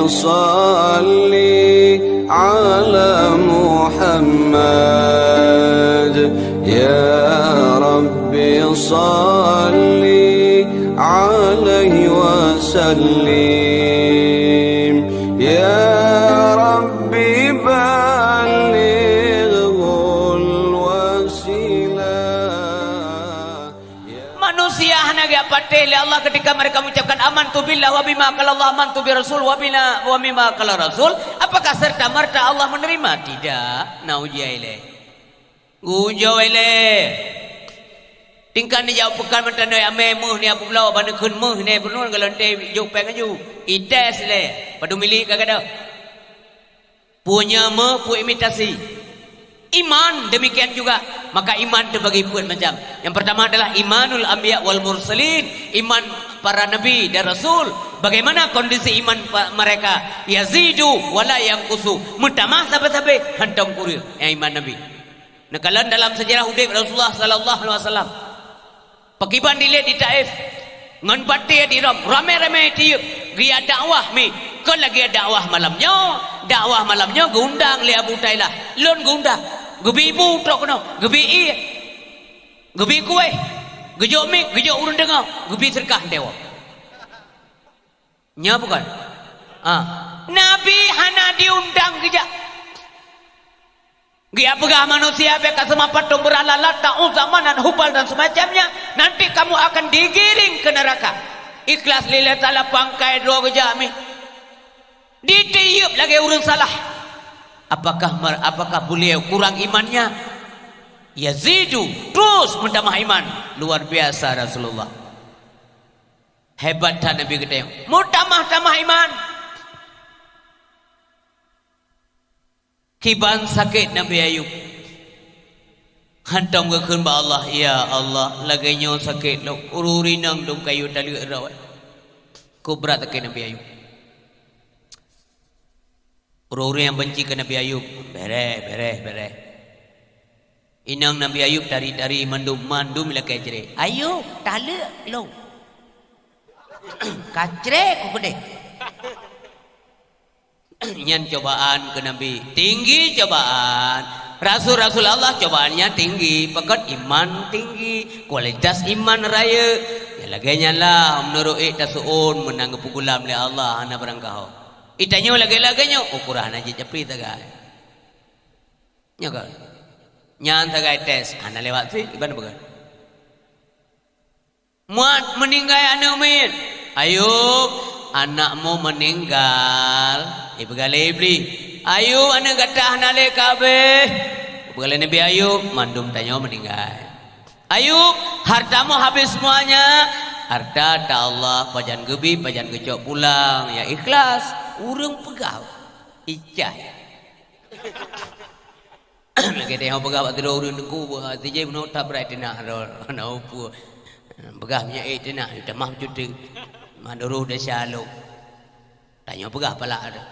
صل على محمد يا ربي صل عليه وسلم يا ربي بلغه الوسيلة. Manusia hanya gak patih oleh Allah ketika mereka mengucapkan amantu billah wa bima qala Allah amantu bi rasul wa bima qala rasul. Apakah serta merta Allah menerima? Tidak. Naujiaile. Gujoile. Tingkan ni jauh pekan mentang doi ame muh ni apa pula bana kun muh ni bunun galonte juk peng aju. Ites le. Padu milik kagak punya pu imitasi. Iman demikian juga. Maka iman terbagi empat macam. Yang pertama adalah imanul anbiya wal mursalin, iman para nabi dan rasul. Bagaimana kondisi iman mereka? Yazidu wala yanqusu. Mutamah sabe-sabe hantong kurir yang iman nabi. Nakalan dalam sejarah hidup Rasulullah sallallahu alaihi wasallam. Pakiban dilihat di Taif. Ngan batia di Rom. Ramai-ramai tiup. Dia dakwah mi. Kau lagi dakwah malamnya. Dakwah malamnya gundang li Abu Tailah. Lon gundang. Gebi ibu trok no. Gebi i. Gebi kue. Gejok mi. Gejok urun dengar. Gebi serkah dewa. Nya bukan? Nabi hana diundang gejak. Dia pegah manusia beka semapat tumbuh lalat ta'u zamanan hubal dan semacamnya. Nanti kamu akan digiring ke neraka. Ikhlas lillahi ta'ala pangkai dua gejak mi. Ditiup lagi urun salah. Apakah beliau kurang imannya? Yazidu terus menambah iman. Luar biasa Rasulullah. Hebat Nabi kita. Tambah iman. Kiban sakit Nabi Ayub. Hantam ke khunba Allah. Ya Allah. Lagainya sakit. Ururi nang dong kayu tali rawat. Kubrat ke Nabi Ayub. Ururi yang benci ke Nabi Ayub. Bereh. Inang Nabi Ayub dari mandum bila kacre. Ayub. Tala lo. Kacre ku gede. Nyan cobaan ke Nabi tinggi cobaan. Rasul Allah cobaannya tinggi. Pekat iman tinggi. Kualitas iman raya. Ya laganya lah menurut tasuun menang pukulam oleh Allah hana berangkau. Itanya lagi-laganya ukuran aja japri tagay. Nya kan. Nyan tagay tes hana lewat sih iban bukan. Muat meninggal anak min. Ayub anakmu meninggal. Ibgali ibli. Ayub anak gatah nale kabeh. Ibgali Nabi Ayub mandum tanya meninggal. Ayub hartamu habis semuanya. Harta tak Allah pajan gebi pajan gejok pulang ya ikhlas. Urang pegau. Icah. Lagi tengok pegau bak tidur urang dengku tijai benar tak berat tenah ro pu. Pegahnya tenah tamah cuti. Manduruh dah syaluk. Tanya pegah pala ada.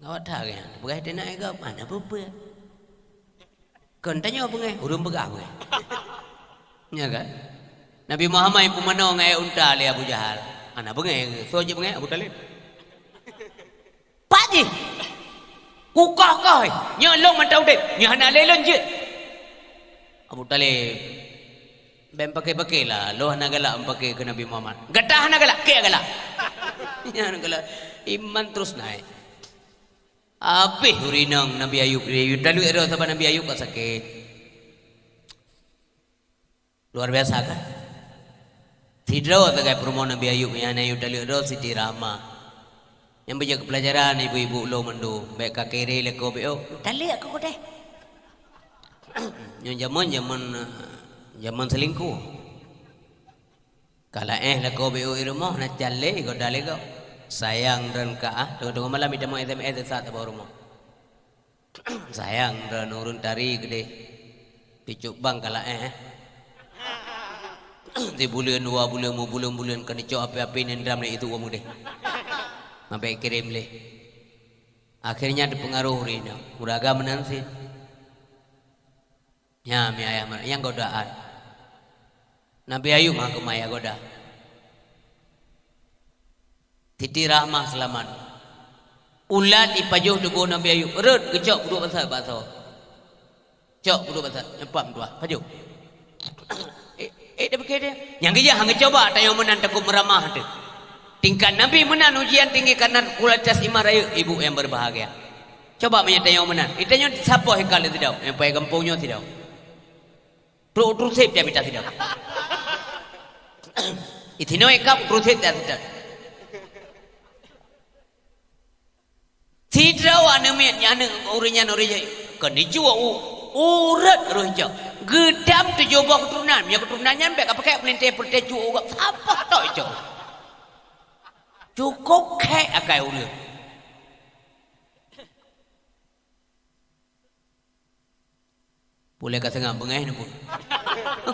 Awak dah kan? Pegah dia nak ke mana apa? Kan tanya apa ngai? Urung pegah ngai. Ya kan? Nabi Muhammad pun mana ngai unta le Abu Jahal. Ana bengai, so je bengai Abu Talib. Pak ji. Kukah kai. Nya long mantau dep. Nya hana lelon je. Abu Talib bem pakai lah. Lo hana galak pakai ke Nabi Muhammad. Gatah hana galak, ke galak. Ya hana galak. Iman terus naik. Habis urinang Nabi Ayub. Lalu ada sahabat Nabi Ayub tak sakit. Luar biasa kan? Tidak sebagai perumahan Nabi Ayub. Yang Ayub lalu ada Siti Rahmah. Yang berjaga pelajaran ibu-ibu lo mendu. Baik kakiri leko beo. Tali aku deh. Yang zaman selingkuh. Kalau leko beo irumah nak jale kau dale kau. Sayang dan kaah tengah malam kita mau SMS saat bawa rumah. Sayang dan urun tari gede picuk bang kala di bulan 2 bulan mu bulan kan dicok api-api nendram le itu uang deh. Sampai kirim le. Akhirnya dipengaruh rina. Uraga menansi. Ya mi ayah yang godaan. Nabi Ayub aku maya goda. Titi rahmah selamat. Ulat ipajuh dugo Nabi Ayub. Rut kecok duduk pasal bahasa. Cok duduk pasal. Nampak dua. Pajuh. Dia berkata dia. Yang kerja hang coba tanya menan takut meramah tu. Tingkat Nabi menan ujian tinggi karena kualitas iman raya ibu yang berbahagia. Coba menyatanya menan. Itanya siapa hekal itu tidak? Yang payah kampungnya tidak. Terusip dia minta tidak. Itino hekal terusip dia tidak. Tidak wana miatnya urinya kan dijual urat rohja gedam tu coba keturunan punya keturunannya baik apa kayak pelintir pertecu orang apa tak itu cukup kayak akai urat boleh kata ngam bengah ni pun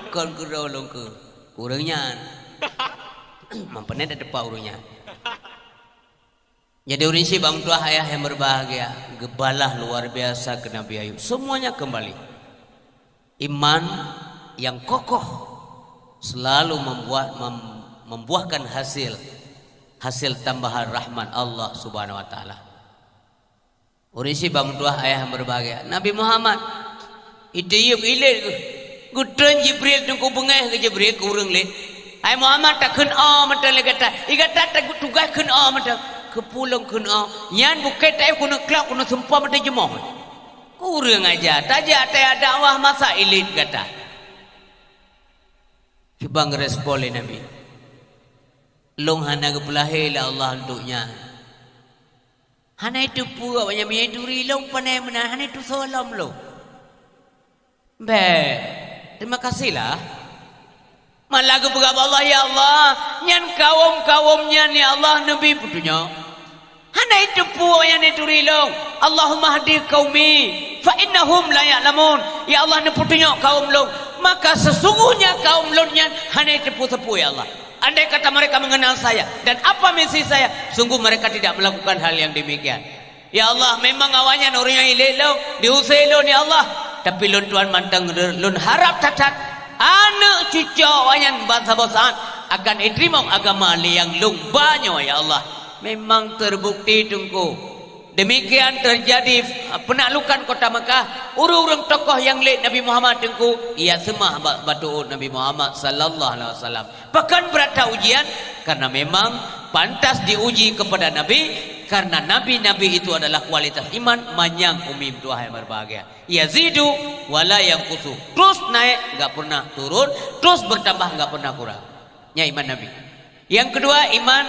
kan kerau long ke urangnya mampunya ada depan urangnya. Jadi orang si bang tua ayah yang berbahagia, gebalah luar biasa ke Nabi Ayub. Semuanya kembali. Iman yang kokoh selalu membuahkan hasil tambahan rahmat Allah Subhanahu Wa Taala. Orang si bang tua ayah yang berbahagia. Nabi Muhammad itu Ayub ilet gudan Jibril tunggu bengah ke Jibril kurang let. Ay Muhammad tak kena macam legata. Igata tak tugas kena macam. Kepulang kena yan bukan tak kena kelak kena sempah mata jemaah kurang aja tajak tak dakwah masa elit kata kibang respon Nabi long hana kepelahi lah Allah untuknya hana itu pura banyak minyak duri long panai menahan hana itu salam lo terima kasihlah malah kepada Allah ya Allah nyan kaum-kaumnya ni Allah Nabi putunya hana itu puak yang itu rilong Allahumma hadi qaumi fa innahum la ya'lamun ya Allah ni putunya kaum lo maka sesungguhnya kaum lo nyan hana itu sepuh ya Allah andai kata mereka mengenal saya dan apa misi saya sungguh mereka tidak melakukan hal yang demikian ya Allah memang awalnya orang yang ilik lo diusai lo ni Allah tapi lon tuan mantang lon harap tatat anak cucu wayan bangsa-bangsaan akan diterima agama yang lumbanya ya Allah memang terbukti tunggu demikian terjadi penaklukan kota Mekah urung-urung tokoh yang lek Nabi Muhammad tunggu ia semah batu Nabi Muhammad sallallahu alaihi wasallam bahkan berat ujian karena memang pantas diuji kepada Nabi karena nabi-nabi itu adalah kualitas iman manyang umim Tuhan yang berbahagia yazidu wala yanqusu terus naik enggak pernah turun terus bertambah enggak pernah kurang nya iman nabi yang kedua iman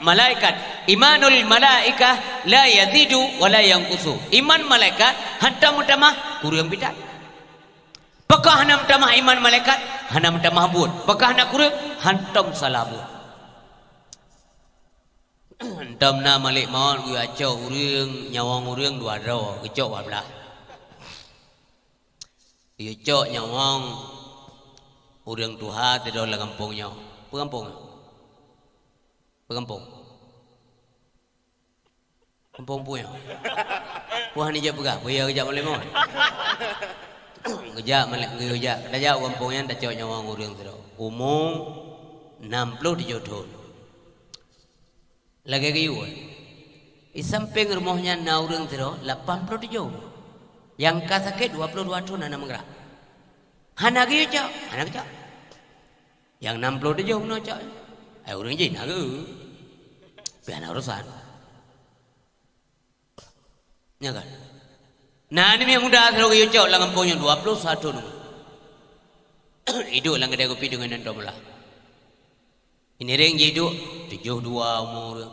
malaikat imanul malaikah la yazidu wala yanqusu iman malaikat hantam utamah kurang bidat pakah hanam utamah iman malaikat hanam utamah bud pakah nak kurang hantam salabut hantam na malik maut gue acau urang nyawang urang dua ro kecok wablah dia cok nyawang urang tuha tidak dalam kampungnya kampung punya wah ni je pegah bayar kejap malih maut kejap malih kejap dah jauh kampungnya dah cok nyawang urang tu umum 67 tahun lagi kayu samping rumahnya na urang tu 87 yang kasakit 22 tahun anak menggerak hana kayu cok hana cok yang 67 no cok orang je nak ke biar nak urusan ya kan nah ni yang muda kalau kayu cok lah kampungnya 21 no hidup lah kedai kopi dengan nanti belah ini ring je hidup 72 umur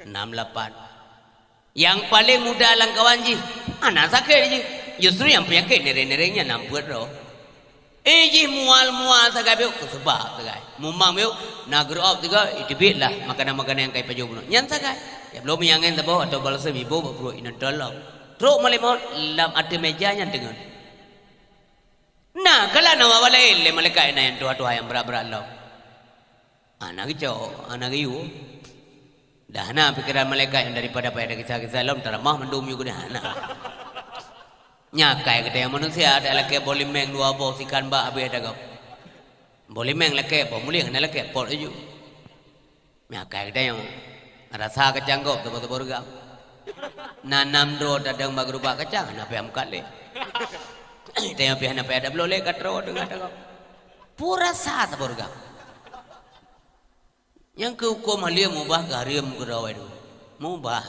68 yang paling muda lang kawan ji anak sakit je justru yang penyakit nereng-nerengnya 60 roh ji mual sagai biuk sebab sagai mumang biuk nak grow up juga idibit lah makanan-makanan yang kai paju bunuh nyan sagai ya belum yang tabo atau balasa ibu bro ina tolong truk malih maut lam ada mejanya dengan nah kalau nama walai le malaikat na yang tua-tua yang berat-berat lo anak kicau anak iu dah na pikiran malaikat yang daripada payah kisah-kisah lom teramah mendum juga dah anak nyakai kita yang manusia ada laki boleh meng dua bos ikan ba abi ada kau boleh meng laki apa mulih kena laki pot aja Nyakai kita yang rasa kacang kau tebal-tebal gam. Nanam dro dadang bagrupa kacang, apa yang kali? Kita yang pihan apa ada belole katro dengan kau. Pura sah tebal gam. Yang kehukum alia mubah garim gerawai itu, mubah.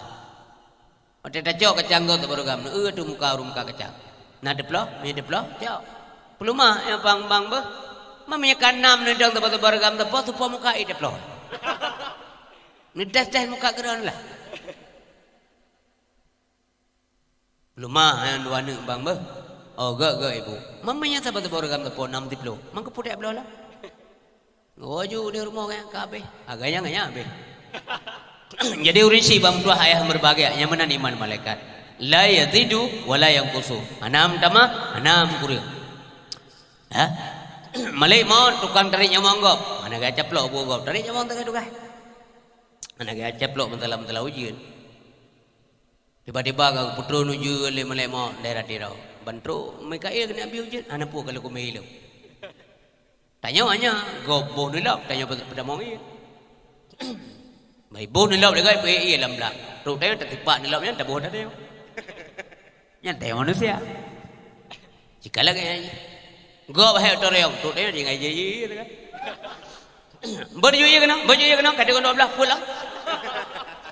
Ada cok kacang kau tebal gam, tu muka rumka kacang. Nah deplo, ni deplo, cok. Peluma yang bang ber, mamanya kanam nendang tebal gam tebal tu muka i deplo. Nidas muka geran lah. Lumah yang dua ni bang ber. Oh gak ibu. Mamanya sahabat beragam tepo 6 tiplo. Mang kepudak belah lah. Goju di rumah kan kabeh. Agaknya nganya abeh. Jadi urisi bang dua ayah berbagai yang mana iman malaikat. La yazidu wala yanqusu. Anam tama, anam kurang. Ha? Malai mau tukang tarik nyamang gop. Mana gak caplok bu gop. Tarik nyamang tengah tukah. Mana gak caplok mentala ujian. Tiba-tiba kau putru nuju le malai mau daerah dirau. Bantro Mikael kena ambil ujian. Anak pun kalau kau mehilap. Tanya goboh nilap. Tanya pada mau iya. Baik boh nilap dekat iya lam belak. Ruk tanya tak tipak nilapnya tak boh dah dia. Yang tanya manusia. Jika lagi aja. Gob hai otoriong. Ruk tanya dia ngaji iya dekat. Baju iya kena. Kata kau 12 pulang.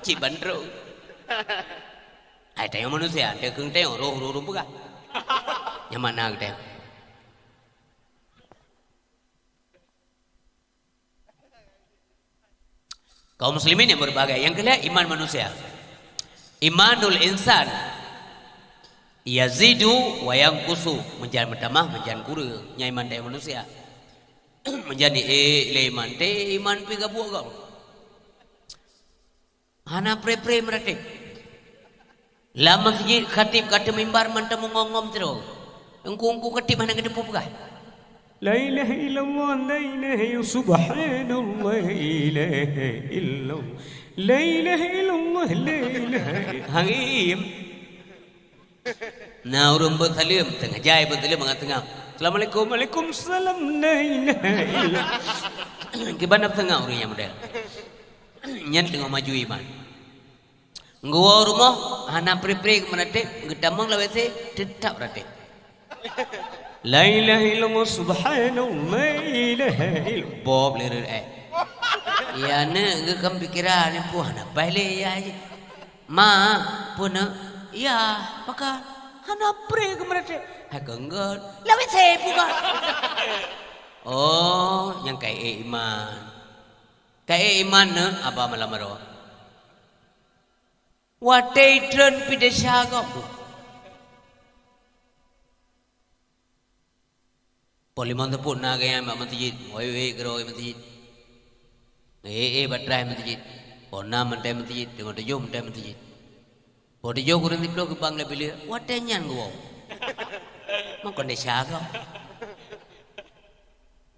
Cik bantro. Ai tanya manusia. Dia keng tanya roh bukan. Yang mana kita? Kaum muslimin yang berbagai. Yang kedua iman manusia. Imanul insan yazidu wa yanqusu, menjadi bertambah menjadi kurang. Nya iman dari manusia. Menjadi iman te iman piga buah kau. Hana pre mereka. Lama sejak khatib kata mimbar mantap mengongom terus. Engkau khatib mana kena pupukah? La ilaha illallah, la ilaha subhanallah, la ilaha illallah, la ilaha illallah, la ilaha hangim. Nah orang bertalim tengah jai bertalim tengah. Assalamualaikum, waalaikumsalam, la ilaha illallah. Kibana tengah orang yang model. Nyan tengah maju iman. Gua rumah hana pre menatik gedamang lawese tetap ratik. La ilaha illallah subhanallah, la ilaha illallah. Bob lirir ya ne ngekam pikiran ni puan apa le ya. Ma puna ya paka hana pre menatik. Ha genggal lawese puka. Oh, yang kai iman. Kai iman ne apa malam maro. Watai tren pidesha kau. Poliman tu pun nak gaya mak masjid, oi geroi masjid. Batrai masjid. Pona mantai masjid, tengok tujuh mantai masjid. Pona tujuh kurang diplo ke bang lebih. Watai nyan gua. Mak kondesha kau.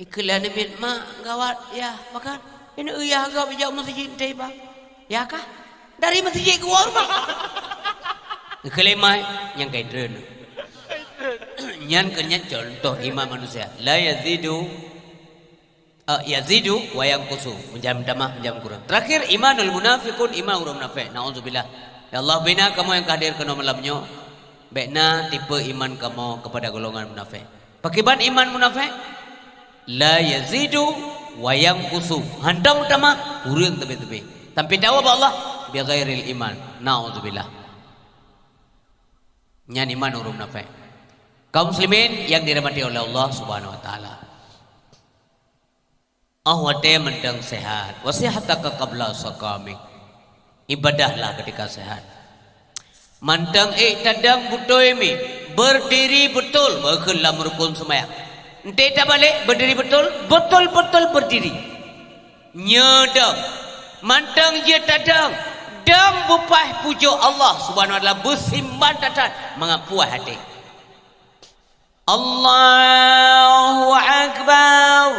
Iklan ni mak gawat ya makan. Ini uyah kau bijak masjid tiba. Ya kah? Dari masjid keluar rumah. Kelemai yang kain dren. Nyan kenyan contoh iman manusia. La yazidu wa yanqusu, menjadi tambah menjadi kurang. Terakhir imanul munafiqun, iman orang munafik. Nauzubillah. Ya Allah bina kamu yang hadir ke malamnya. Baikna tipe iman kamu kepada golongan munafik. Pakiban iman munafik la yazidu wa yanqusu. Hantam utama kurang tebe-tebe. Tapi dakwah Allah bi ghairil iman. Nauzubillah. Nyan iman orang munafik. Kaum muslimin yang dirahmati oleh Allah Subhanahu wa taala. Ahwate mendang sehat. Wasihataka qabla saqamik. Ibadahlah ketika sehat. Mantang tadang butoimi berdiri betul berkelam rukun sembahyang. Ente tak balik berdiri betul berdiri. Nyedang mantang je tadang dang bupah pujuk Allah Subhanahu wa taala bersimban tatan mengapuah hati. Allahu akbar.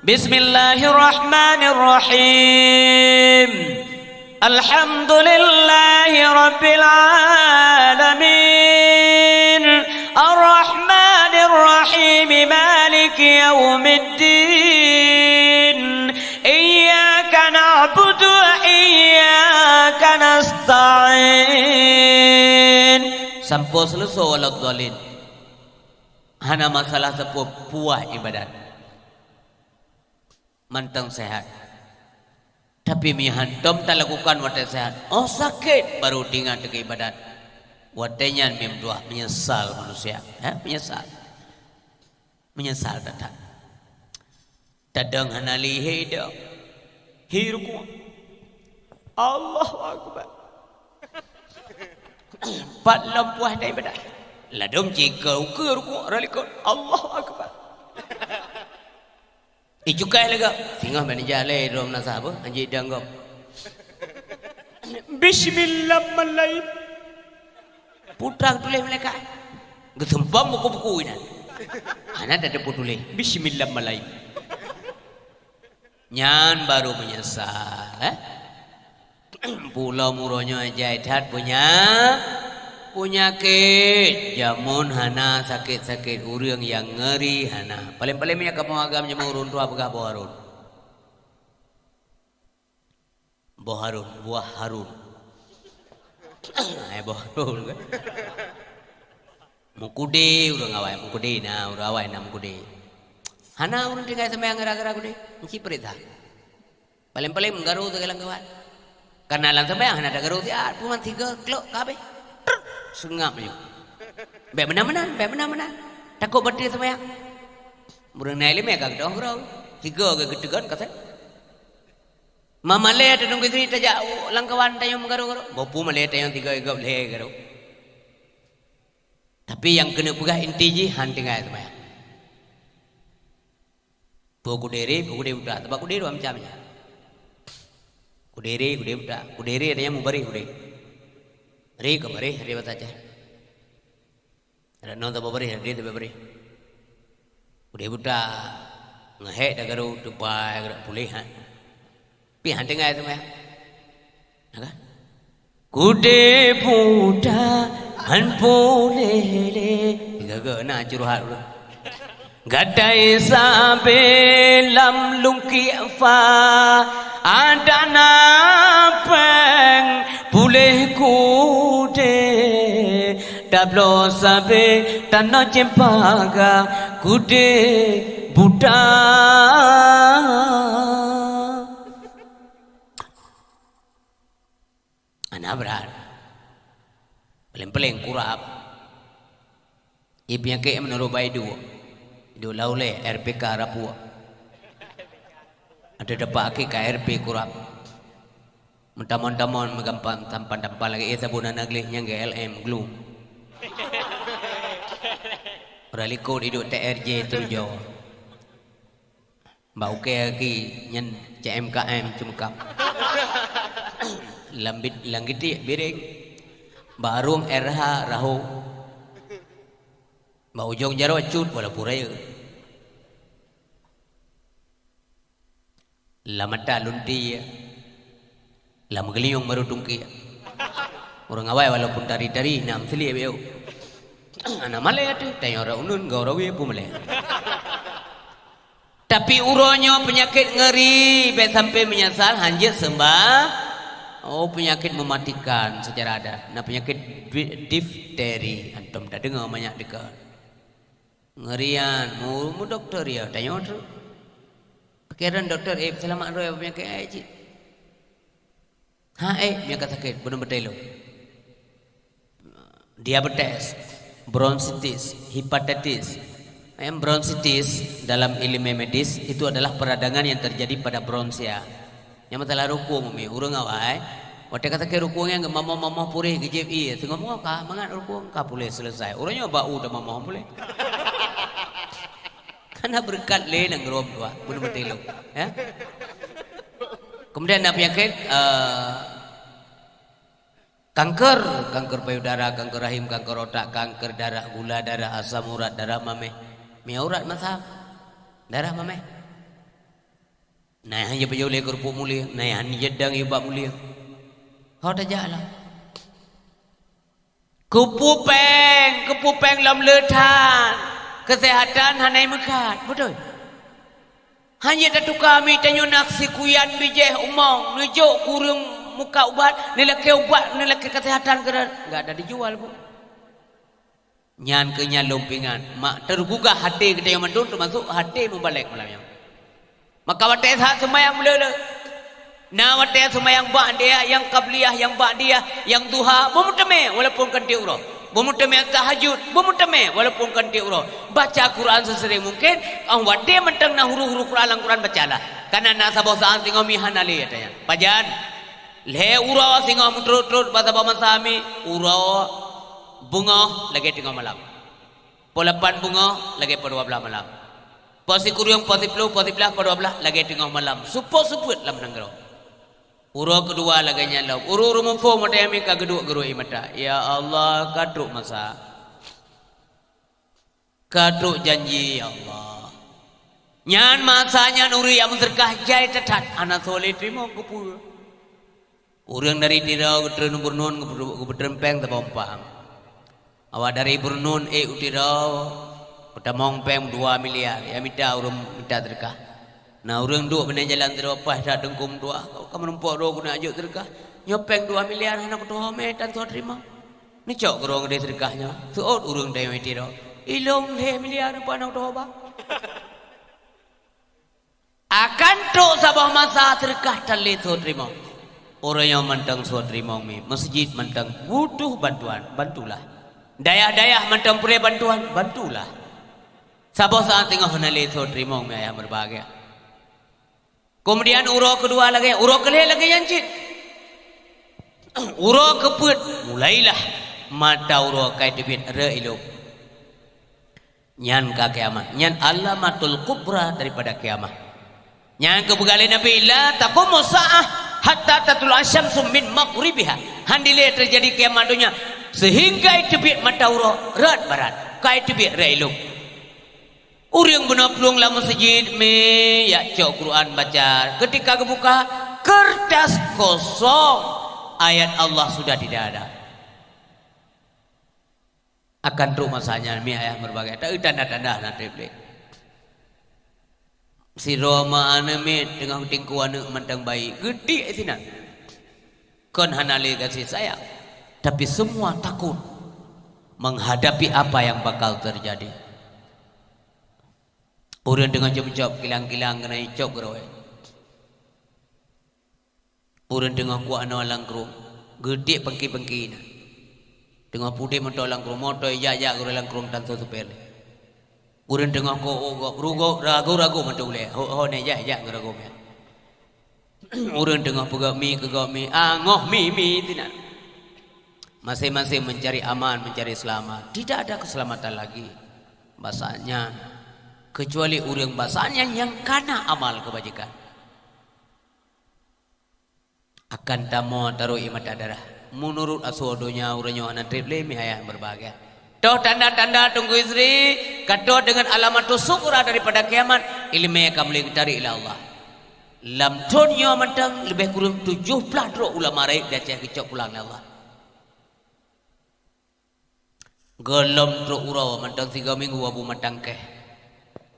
Bismillahirrahmanirrahim. Alhamdulillahi rabbil alamin. Ar-Rahmanir Rahim. Maliki yaumiddin. Iyyaka na'budu sampo selesai walau dolin. Hana masalah sepuh puah ibadat. Mantang sehat. Tapi mihantom tak lakukan wadah sehat. Oh sakit baru tinggal ke ibadat. Wadahnya memdoa menyesal manusia. Menyesal. Menyesal datang. Tadang hana lihe dah. Hirku. Allahu Akbar. Pat lampuah dah ibadat. Ladom jika ukur ku ralikot Allahu Akbar. Ijukai lega. Tinggal manajer le rom nasa apa? Anjing danggap. Bismillahirrahmanirrahim. Putra tulis mereka. Gesempam buku-buku ini. Anak ada tulis. Bismillahirrahmanirrahim. Nyan baru menyesal. Pulau muronya jahitat punyakit jamun hana sakit-sakit urang yang ngeri hana. Paling-paling punya kamu agamnya murun tu apakah boharun? Boharun, buah harun. Boharun kan? Mukude urang awai, mukude na urang awai na mukude. Hana urang tinggal sampai anggar-anggar kude, mesti perintah. Paling-paling menggaru tu kelang kawan. Karena lang sampai hana ada garu dia, puman 3 klok kabe. Sengap je. Baik benar-benar. Takut berhenti sembahyang. Murang naik lima kak dong kerau. 3 ke ketegan kata. Mama le ada nunggu istri tajak langkawan tayong menggaru-garu. Bopu male tayong 3 igap le garu. Tapi yang kena pegah inti je hantingai sembahyang. Buku diri udah. Sebab kudiri dua macamnya. Kudiri udah. Kudiri ada yang mubari kudiri. Hari kemarin hari apa saja? Ada nonton beri hari tu beri. Udah budak ngehek dah garu tupai garu pulih han. Pi han dengar tu mah. Naga. Kude budak han pulih le. Gaga nak curhat dulu. Gadai sabe lam lungki fa ada napeng pulih kude dablo sabe tanah cempaga kude budak anak berat paling-paling kurap ibu yang ke menurut baidu do laule RPK rapu ada dapat ke KRP kurap mentamon-tamon megampang tampan-tampan lagi sabunan aglih yang GLM glue raliko hidup TRJ terjauh bau ke lagi nyen CMKM cumkap lambit langgiti biring barung RH rahu bau jong jaro cut wala puraya lamata lunti lam geliung baru tungki orang awai walaupun tari-tari nam seli beu ana male atu tayo ora unun gaurawi pu male tapi uronyo penyakit ngeri sampai menyasar hanjit sembah penyakit mematikan secara ada nah penyakit difteri antum dah dengar banyak dekat ngerian mu doktor ya tayo tu pikiran doktor selamat roy penyakit cik dia kata sakit benar betul diabetes bronchitis hepatitis bronchitis dalam ilmu medis itu adalah peradangan yang terjadi pada bronsia yang masalah rukung mi urang awai wate kata ke rukungnya ngam mama purih gejep tengok mau ka mangat rukung ka boleh selesai urangnya bau dah mama boleh karena berkat le nang rom dua benar betul ya. Kemudian ada penyakit kanker payudara, kanker rahim, kanker otak, kanker darah, gula darah, asam urat, darah mameh, urat masam, darah mameh. Nah hanya baju lekor pu mulia, nah hanya jedang ibak mulia. Kau dah jalan. Kepupeng lam letan. Kesehatan hanai mekat, betul. Hanya datu kami tanyo naksi kuyan bijeh umong, nujuk kurung muka ubat, nilai ke ubat, nilai ke kesehatan ke enggak ada dijual, Bu. Nyan ke nyan lumpingan. Mak tergugah hati kita yang mendun termasuk hati membalik malamnya. Maka watai saat semayang mula-mula. Nah watai semayang ba'diyah, yang qabliyah, yang ba'diyah, yang duha, bermutame walaupun kanti urah. Bermutame tahajud, bermutame walaupun kanti urah. Baca Quran sesering mungkin. Watai mentang na huru-huru Quran bacalah. Karena nak sabah saan tinggal mihan ali katanya. Pajan, le urah singa mutrut-trut bahasa bamasami, urah bunga lagi tinggal malam. Polapan bunga lagi pada 12 malam. Pasi kuriung, pasi pelu, pasi belah pada 12 lagi tinggal malam. Suput-suput lah menanggara. Uro kedua lagi nyalau. Uro rumumpo mata yang mereka geduk gerui mata. Ya Allah, kaduk masa. Kaduk janji ya Allah. Nyan masanya nuri yang terkah jai tetat. Anak soleh terima kupul. Orang dari tirau ke Burnun ke Berempeng tak pompang. Awak dari Burnun utirau. Kita mongpeng 2 miliar. Ya minta orang minta terkah. Nah orang duk benda jalan teropah dah dengkum dua. Kau menumpuk roh guna ajuk terkah. Nyopeng 2 miliar anak kutuh medan tuh terima. Ni cok gerong dia terkahnya. Suot orang dah yang tiro. Ilong 2 miliar apa anak kutuh apa? Akan tok sabah masa terkah tali tuh terima. Orang yang mentang tuh terima mi. Masjid mentang butuh bantuan, bantulah. Daya-daya mentang pure bantuan, bantulah. Sabah saat tengah nali tuh terima mi ayah berbahagia. Kemudian uro kedua lagi, uro kelih lagi yancit. Uro keput, mulailah mata uro kai debit reiluk. Nyan ka kiamat, nyan alamatul kubra daripada kiamat. Nyan kebegalai Nabi la taqumu sa'ah hatta tatul asyamsu min maghribiha. Handile terjadi kiamat dunia sehingga debit mata uro rat barat, kai debit reiluk. Orang benar peluang lah masjid me ya cok Quran baca. Ketika kebuka kertas kosong, ayat Allah sudah tidak ada. Akan tu masanya mi ayat berbagai. Tak tanda-tanda nanti beli. Si Roma aname dengan tingku anu mentang bayi gede sinan. Kon hanali kasih sayang. Tapi semua takut menghadapi apa yang bakal terjadi. Orang dengan jom-jom kilang-kilang kena icok geroy. Orang dengan kuat no langkru, gede pengki-pengki na. Dengan putih mentol langkru, motor ya geroy langkru dan supir. Orang dengan ko rugo ragu mentol le. Ho ne ya gerago me. Orang dengan pegak mi kegak mi, ngoh mi tidak. Masing-masing mencari aman, mencari selamat. Tidak ada keselamatan lagi. Bahasanya kecuali orang basahnya yang kana amal kebajikan. Akan tamu taruh imat darah. Menurut aswadonya orangnya anak triple mihaya berbahagia. Toh tanda-tanda tunggu istri. Kado dengan alamatul sukra daripada kiamat. Ilmu akan melingkari ila Allah. Lam dunia mentang lebih kurang 70 ulama raik dan cek kicok pulang Allah. Gelam truk urau mentang 3 minggu wabu mentang keh.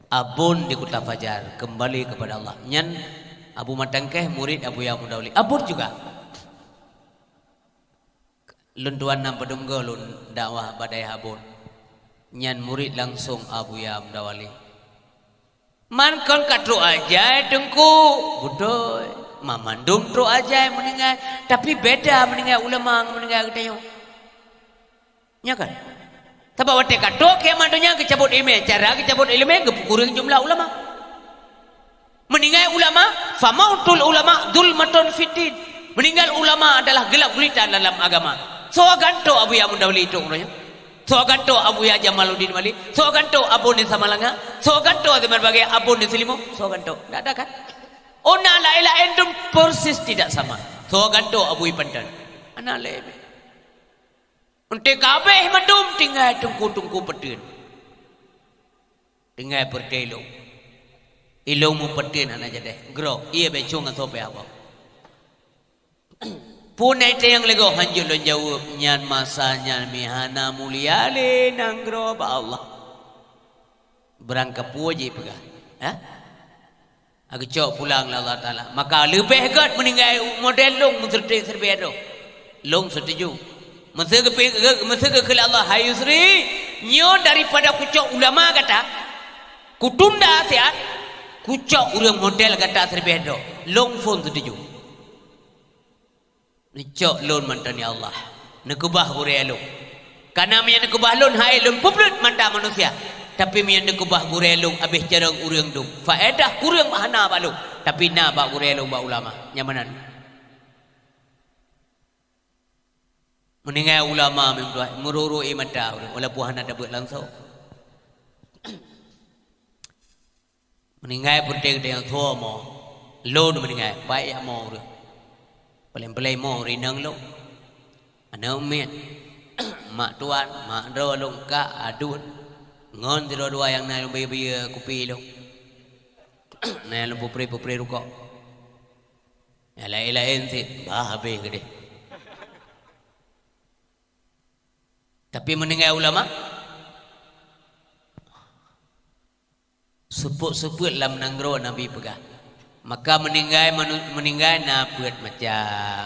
Abun di Kota Fajar kembali kepada Allah. Nyan Abu Matangkeh murid Abu Yam Mudawli. Abun juga. Lunduan nam pedunggo lun dakwah badai abun. Nyan murid langsung Abu Yam Mudawli. Man kon katru aja dengku. Budoy. Mamandum tru aja meninggal. Tapi beda meninggal ulama meninggal kita. Nya kan? Tapi waktu kadok yang mandunya kecabut ilmu, cara kecabut ilmu kurang jumlah ulama. Meninggal ulama, famautul ulama dulmatun fitin. Meninggal ulama adalah gelap gulita dalam agama. So ganto Abu Ya Mudawli itu orangnya. So ganto Abu Ya Jamaluddin Wali. So ganto Abu Ni Samalanga. So ganto berbagai Abu Ni Silimu. So ganto, tidak ada kan? Ona la ilaha endum persis tidak sama. So ganto Abu Ipandan. Anak lebe. Untuk kabeh mendum tinggal tungku-tungku pedin. Tinggal berdelo. Ilmu pedin anak jadi. Gro, ia becung atau apa? Punai te yang lego hanjul dan jawab nyan masanya mihana mulia le nanggro ba Allah. Berangkat puji pegah. Aku cok pulang Allah Taala. Maka lebih kat meninggal model long menserti serbedo. Long setuju. Masa ke Allah hai Yusri nyo daripada kucok ulama kata, kutunda siat, kucok urang model kata serbedo, long phone setuju. Nicok lon mantan ya Allah, nekubah gure elok. Karena mian nekubah lon hai lon publik manta manusia. Tapi mian nekubah gure elok abih jarang urang duk. Faedah kurang mahana baluk. Tapi na ba gure elok ba ulama nyamanan. Meninggal ulama memang mururu imata wala puhana dapat langsung. Meninggal putih dengan tua mo, lon meninggal baik mo ru. Paling pelai mo rinang lo, anak umian, mak tuan, mak ro longka adun, ngon tiro dua yang nai lumbi kopi lo, nai lumbu pupri rukok, ya lain sih, bah habis gede. Tapi meninggal ulama seput lam nanggro Nabi pegah. Maka meninggal na buat macam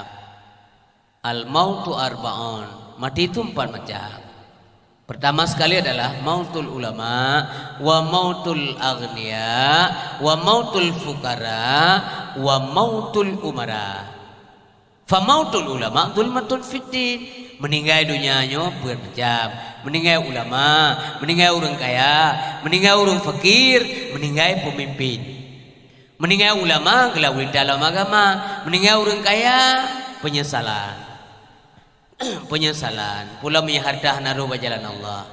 al-mautu arba'un. Mati itu 4 macam. Pertama sekali adalah mautul ulama, wa mautul aghnia, wa mautul fukara, wa mautul umara. Fa mautul ulama zulmatun fiddin. Meninggal dunianya buat macam. Meninggal ulama, meninggal orang kaya, meninggal orang fakir, meninggal pemimpin. Meninggal ulama gelawin dalam agama, meninggal orang kaya penyesalan. Penyesalan. Pula punya harta naruh berjalan Allah.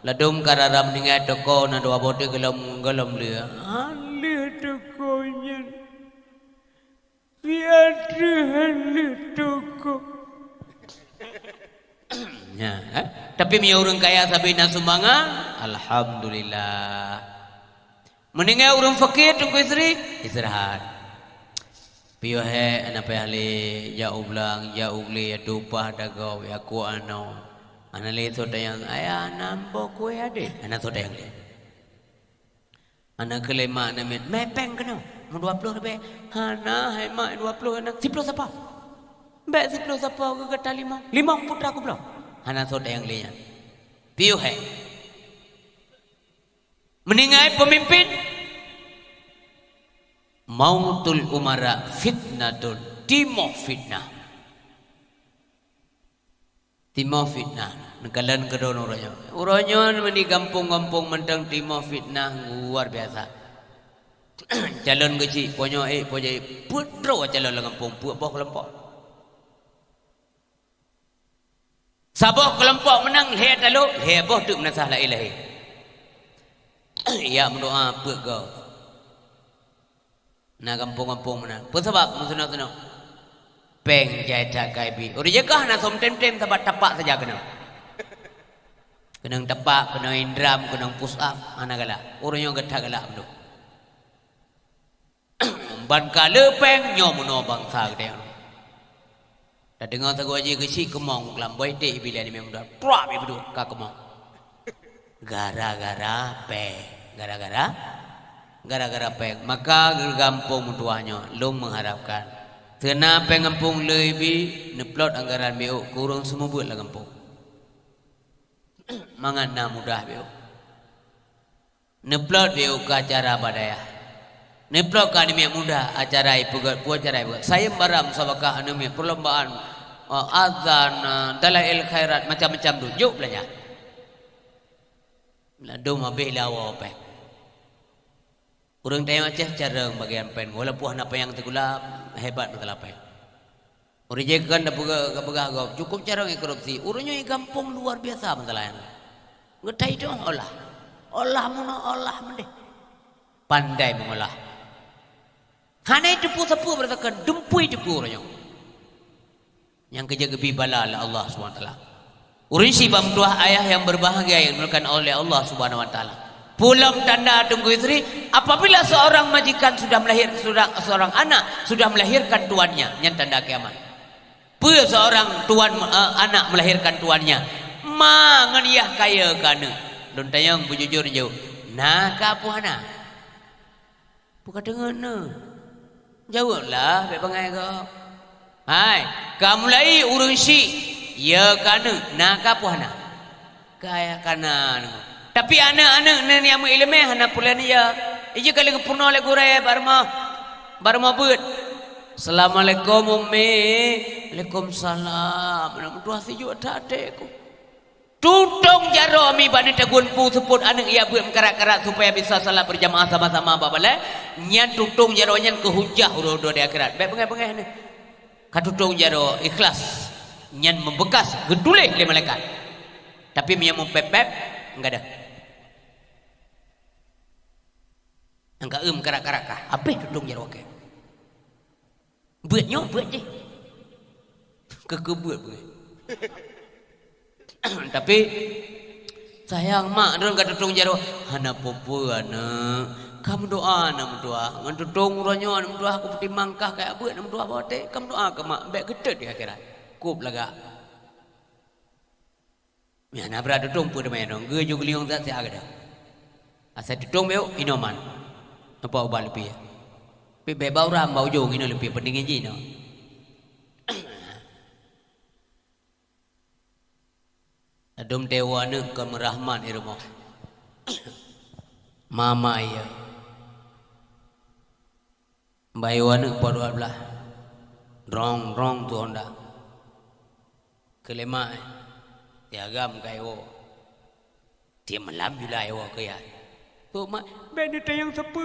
Ladum karara meninggal toko na dua bote gelam lia. Alia tokonya. Biada alia toko. Ya, tapi punya orang kaya sampai nak sumbangan, alhamdulillah. Meninggal orang fakir tunggu istirahat. Piyo he anak pehali ya ublang ya ugli ya dupah dagau ya ku ano. Anale to dayang ayah nambo ku ya de. Anak to dayang de. Anak kelima namit mepeng kena. Mau 20 lebih. Hana hai mak 20 anak 10 siapa? Mbak 10 siapa ke kata 5? 5 putra aku belum. Hana to dayang linya. Piyo he. Meninggal pemimpin mautul umara fitnatun timo fitnah nekalan kedon orangnya di kampung-kampung mentang timo fitnah luar biasa. Calon kecil ponyo putro calon kampung puak kelompok sabah kelompok menang he lalu he boh tu menasah la ilahi ya mendoa puak kau. Nah kampung-kampung mana? Sebab musuh-musuh peng jaya kaibi. Ori jekah na som tem-tem tabat tapak saja kena. Kena tapak, kena indram, kena push up, ana gala. Orangnya getah gala bendo. Ban kala peng nyo mono bangsa gede. Tak dengar tagu aja kecil kemong kelam boy dek bila ni memang dah. Prap ibu ka kemong. Gara-gara peng, gara-gara peng, maka gampung mutuahnya long mengharapkan kena pengampung lebih neplot anggaran biu kurang semua buat lah kampung mangana mudah biu neplot biu ke acara badaya neplot kan ini mudah acara ibu acara ibu saya baram sabakah anu perlombaan azan dalail khairat macam-macam tunjuk belanja ladum habis lawa peng. Orang tanya macam cara bagian pen, walaupun apa yang tergulap hebat betul apa. Orang jekan dah pegah cukup cara korupsi. Orangnya yang kampung luar biasa masalahnya. Ngetai itu olah mendeh. Pandai mengolah. Hanya depu-depu beratakan dempui depu orangnya. Yang kerja gebi bala Allah SWT. Orang sibam dua ayah yang berbahagia yang diberikan oleh Allah SWT. Pulang tanda tunggu istri apabila seorang majikan sudah seorang anak sudah melahirkan tuannya yang tanda kiamat. Pula seorang tuan anak melahirkan tuannya. Ma nganiah kaya kana. Don tayang bujujur jauh. Nah ka puana. Buka dengar na. Jawablah baik bangai kau. Hai, kamu mulai urung si ya kana nah ka puana. kaya kanan. Tapi anak-anak ni yang ilmu hana pula ni ya. Ije kali kepurna oleh gurai barma beut. Assalamualaikum ummi. Waalaikumsalam. Nak doa sejuk adekku. Tutung jaro mi bani tagun pu seput anak ia beut mekarat-karat supaya bisa salat berjamaah sama-sama babale. Nyan tutung jaro nyan ke hujah udah di akhirat. Baik pengeh-pengeh ni. Katutung jaro ikhlas. Nyan membekas gedulih le malaikat. Tapi mi yang pep-pep enggak ada. Angka karak-karakah. Apa tutung jaro ke? Beutnya beut je. Kekebeut pengeh. Tapi sayang mak dorang kata tutung jaro hana popo anak kamu doa nak doa ngan tutung uranyo nak doa aku putih mangkah kayak abeut nak doa bote kamu doa ke mak baik gedet di akhirat kup laga ya na berada tutung pu demai dong ge jo geliong zat sia ada asal tutung meu inoman apa ubah lebih pe bebau ram bau jo ngino lebih penting ji no Adum dewa ni kemerahman irmo. Mama ya. Bayuan ni pada belah. Rong tu honda. Kelima tiagam kayo. Dia melam bila ayo kaya. Tu mak benda tayang siapa?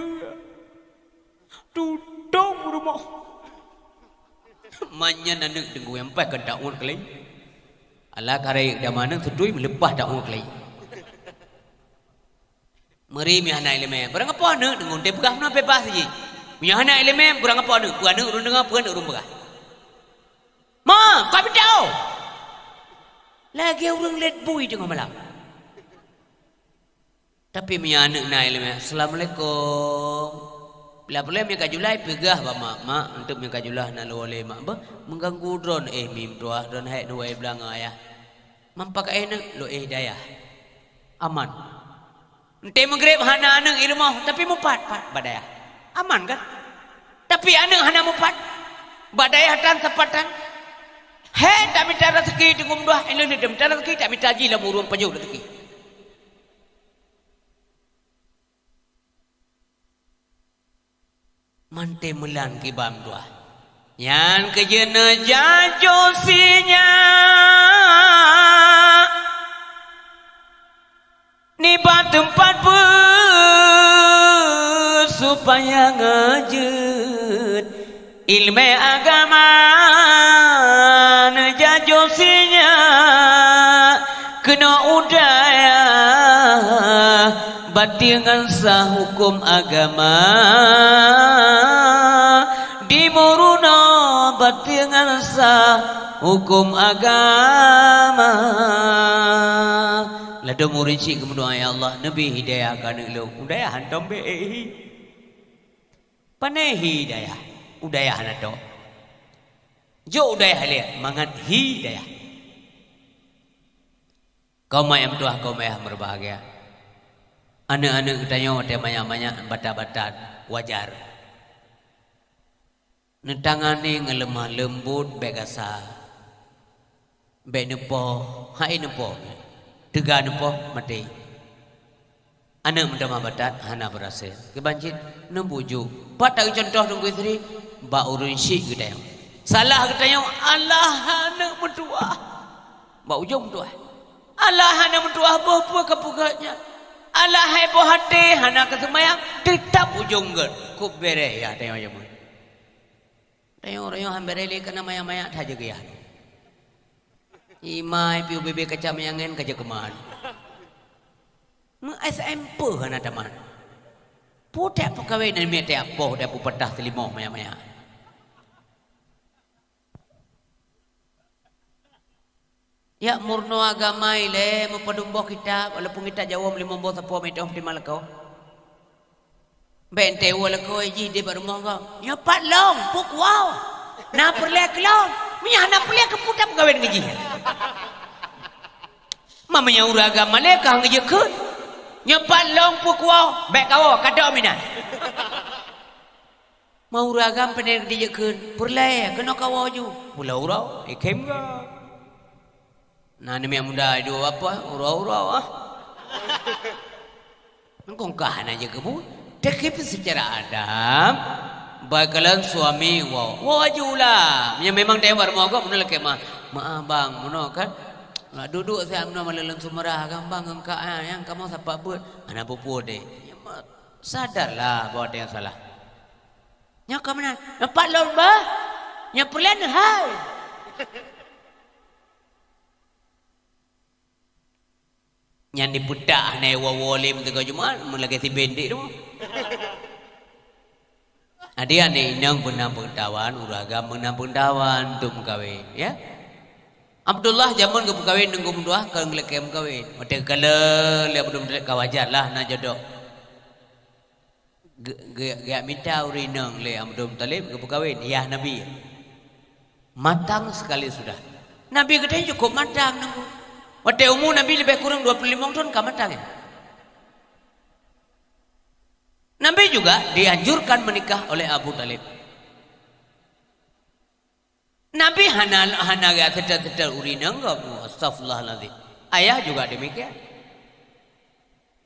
Tudung rumah. Manya nanek tenggu yang pak kendak un kelai. Allah karai dah mana sedui melepah dah orang kelai. Meri mi hana ilmu. Berang apa nak dengan dia pegah mana bebas saja. Mi hana ilmu berang apa nak? Puan nak urun dengar puan nak urun pegah. Ma, kau tahu? Lagi orang let bui dengan malam. Tapi mi anak na ilmu. Assalamualaikum. Bila-bila mi kajulai pegah ba mak untuk mi kajulah na lole mak ba mengganggu drone mim doa drone hai no ai belang ayah. Mampak nak lo daya. Aman. Ente maghrib hana anak ilmu tapi mupat badaya. Aman kan? Tapi anak hana mupat badaya tan sepatan. He tak minta rezeki dengan doa ini dia minta rezeki tak minta haji lah urun pajau rezeki. Mante melan kibam doa. Yang kejena jajosinya nibat tempat supaya ngajut ilmu agama jajosinya kena udaya batingan sah hukum agama dimuruna batingan sah hukum agama lada murici kemudian ya Allah Nabi hidayah kana lu udayah hantam be pane hidayah udayah hanato jo udayah le mangat hidayah kaum yang tuah kaum yang berbahagia anak-anak tanya dia banyak-banyak batat-batat wajar netangane ngelemah lembut begasa be nepo hai nepo tega nepo mati anak mendama batat hana berhasil kebanjit nembuju patang contoh nunggu isteri ba urun syik gedayang salah gedayang Allah anak mentua ba ujung tuah Allah hana mentua apa kepuganya Allah hai bo hati hana kesemayang tetap ujung ged ku bere ya tayang aja mun tayang orang hambere le kana maya-maya saja gaya imai piu bebe kacam yangen kaja keman mu SMP hana taman putek pegawai dan mi te apoh da pu petah selimoh maya-maya ya murno agama ile mempadumboh kita walaupun kita jawab 50 sapo metong di Malakau bente wala ko ji de barmo ko ya pat long puk wow na perlek long minya na perlek keputab gawe ngaji mamanya uraga maleka ngaji keun nya pat long puk wow bek kawo kada mina mau uraga pene di keun perlek kena kawo ju pula urau ikem ga Nah ni muda itu apa? Urau-urau ah. Engkau kahan aja kebu. Tapi secara adab, bakalan suami wajulah. Yang memang dia baru mau kau mana lagi mah bang, mana kan? Lah duduk saya mana malam sumerah kan bang engkau yang kamu siapa buat? Anak pupu deh. Sadarlah bahwa dia yang salah. Nya kamu mana? Nampak lomba? Nya pulen hai. Yang dipudak ni wawolim tengah Jumaat melagi si bendik tu. Ada ni inang pernah pengetahuan uragam pernah pengetahuan untuk mengkawin ya. Abdullah zaman ke kawin dengan dua kalau ngelak kawin. Macam kalau dia belum kawajarlah nak jodoh. Gak minta urinang le Abdul Talib ke kawin ya Nabi. Matang sekali sudah. Nabi katanya cukup matang nunggu. Waktu umur Nabi lebih kurang 25 tahun kamu matang ya. Nabi juga dianjurkan menikah oleh Abu Talib. Nabi hana gak sedar urinang enggak astagfirullahaladzim. Ayah juga demikian.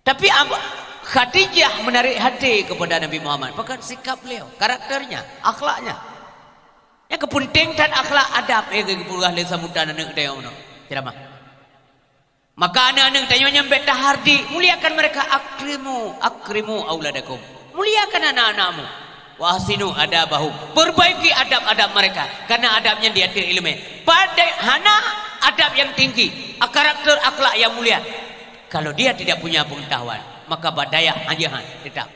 Tapi Khadijah menarik hati kepada Nabi Muhammad. Bahkan sikap beliau, karakternya, akhlaknya. Yang kepenting dan akhlak adab. Kepulgah lesa muda anak dia mana? Ceramah. Maka anak-anak tanya nyampe tahardi, muliakan mereka, akrimu auladakum. Muliakan anak-anakmu. Wa ahsinu adabahu. Perbaiki adab-adab mereka karena adabnya dia ilmu. Pada hana adab yang tinggi, karakter akhlak yang mulia. Kalau dia tidak punya pengetahuan, maka badaya ajahan tidak.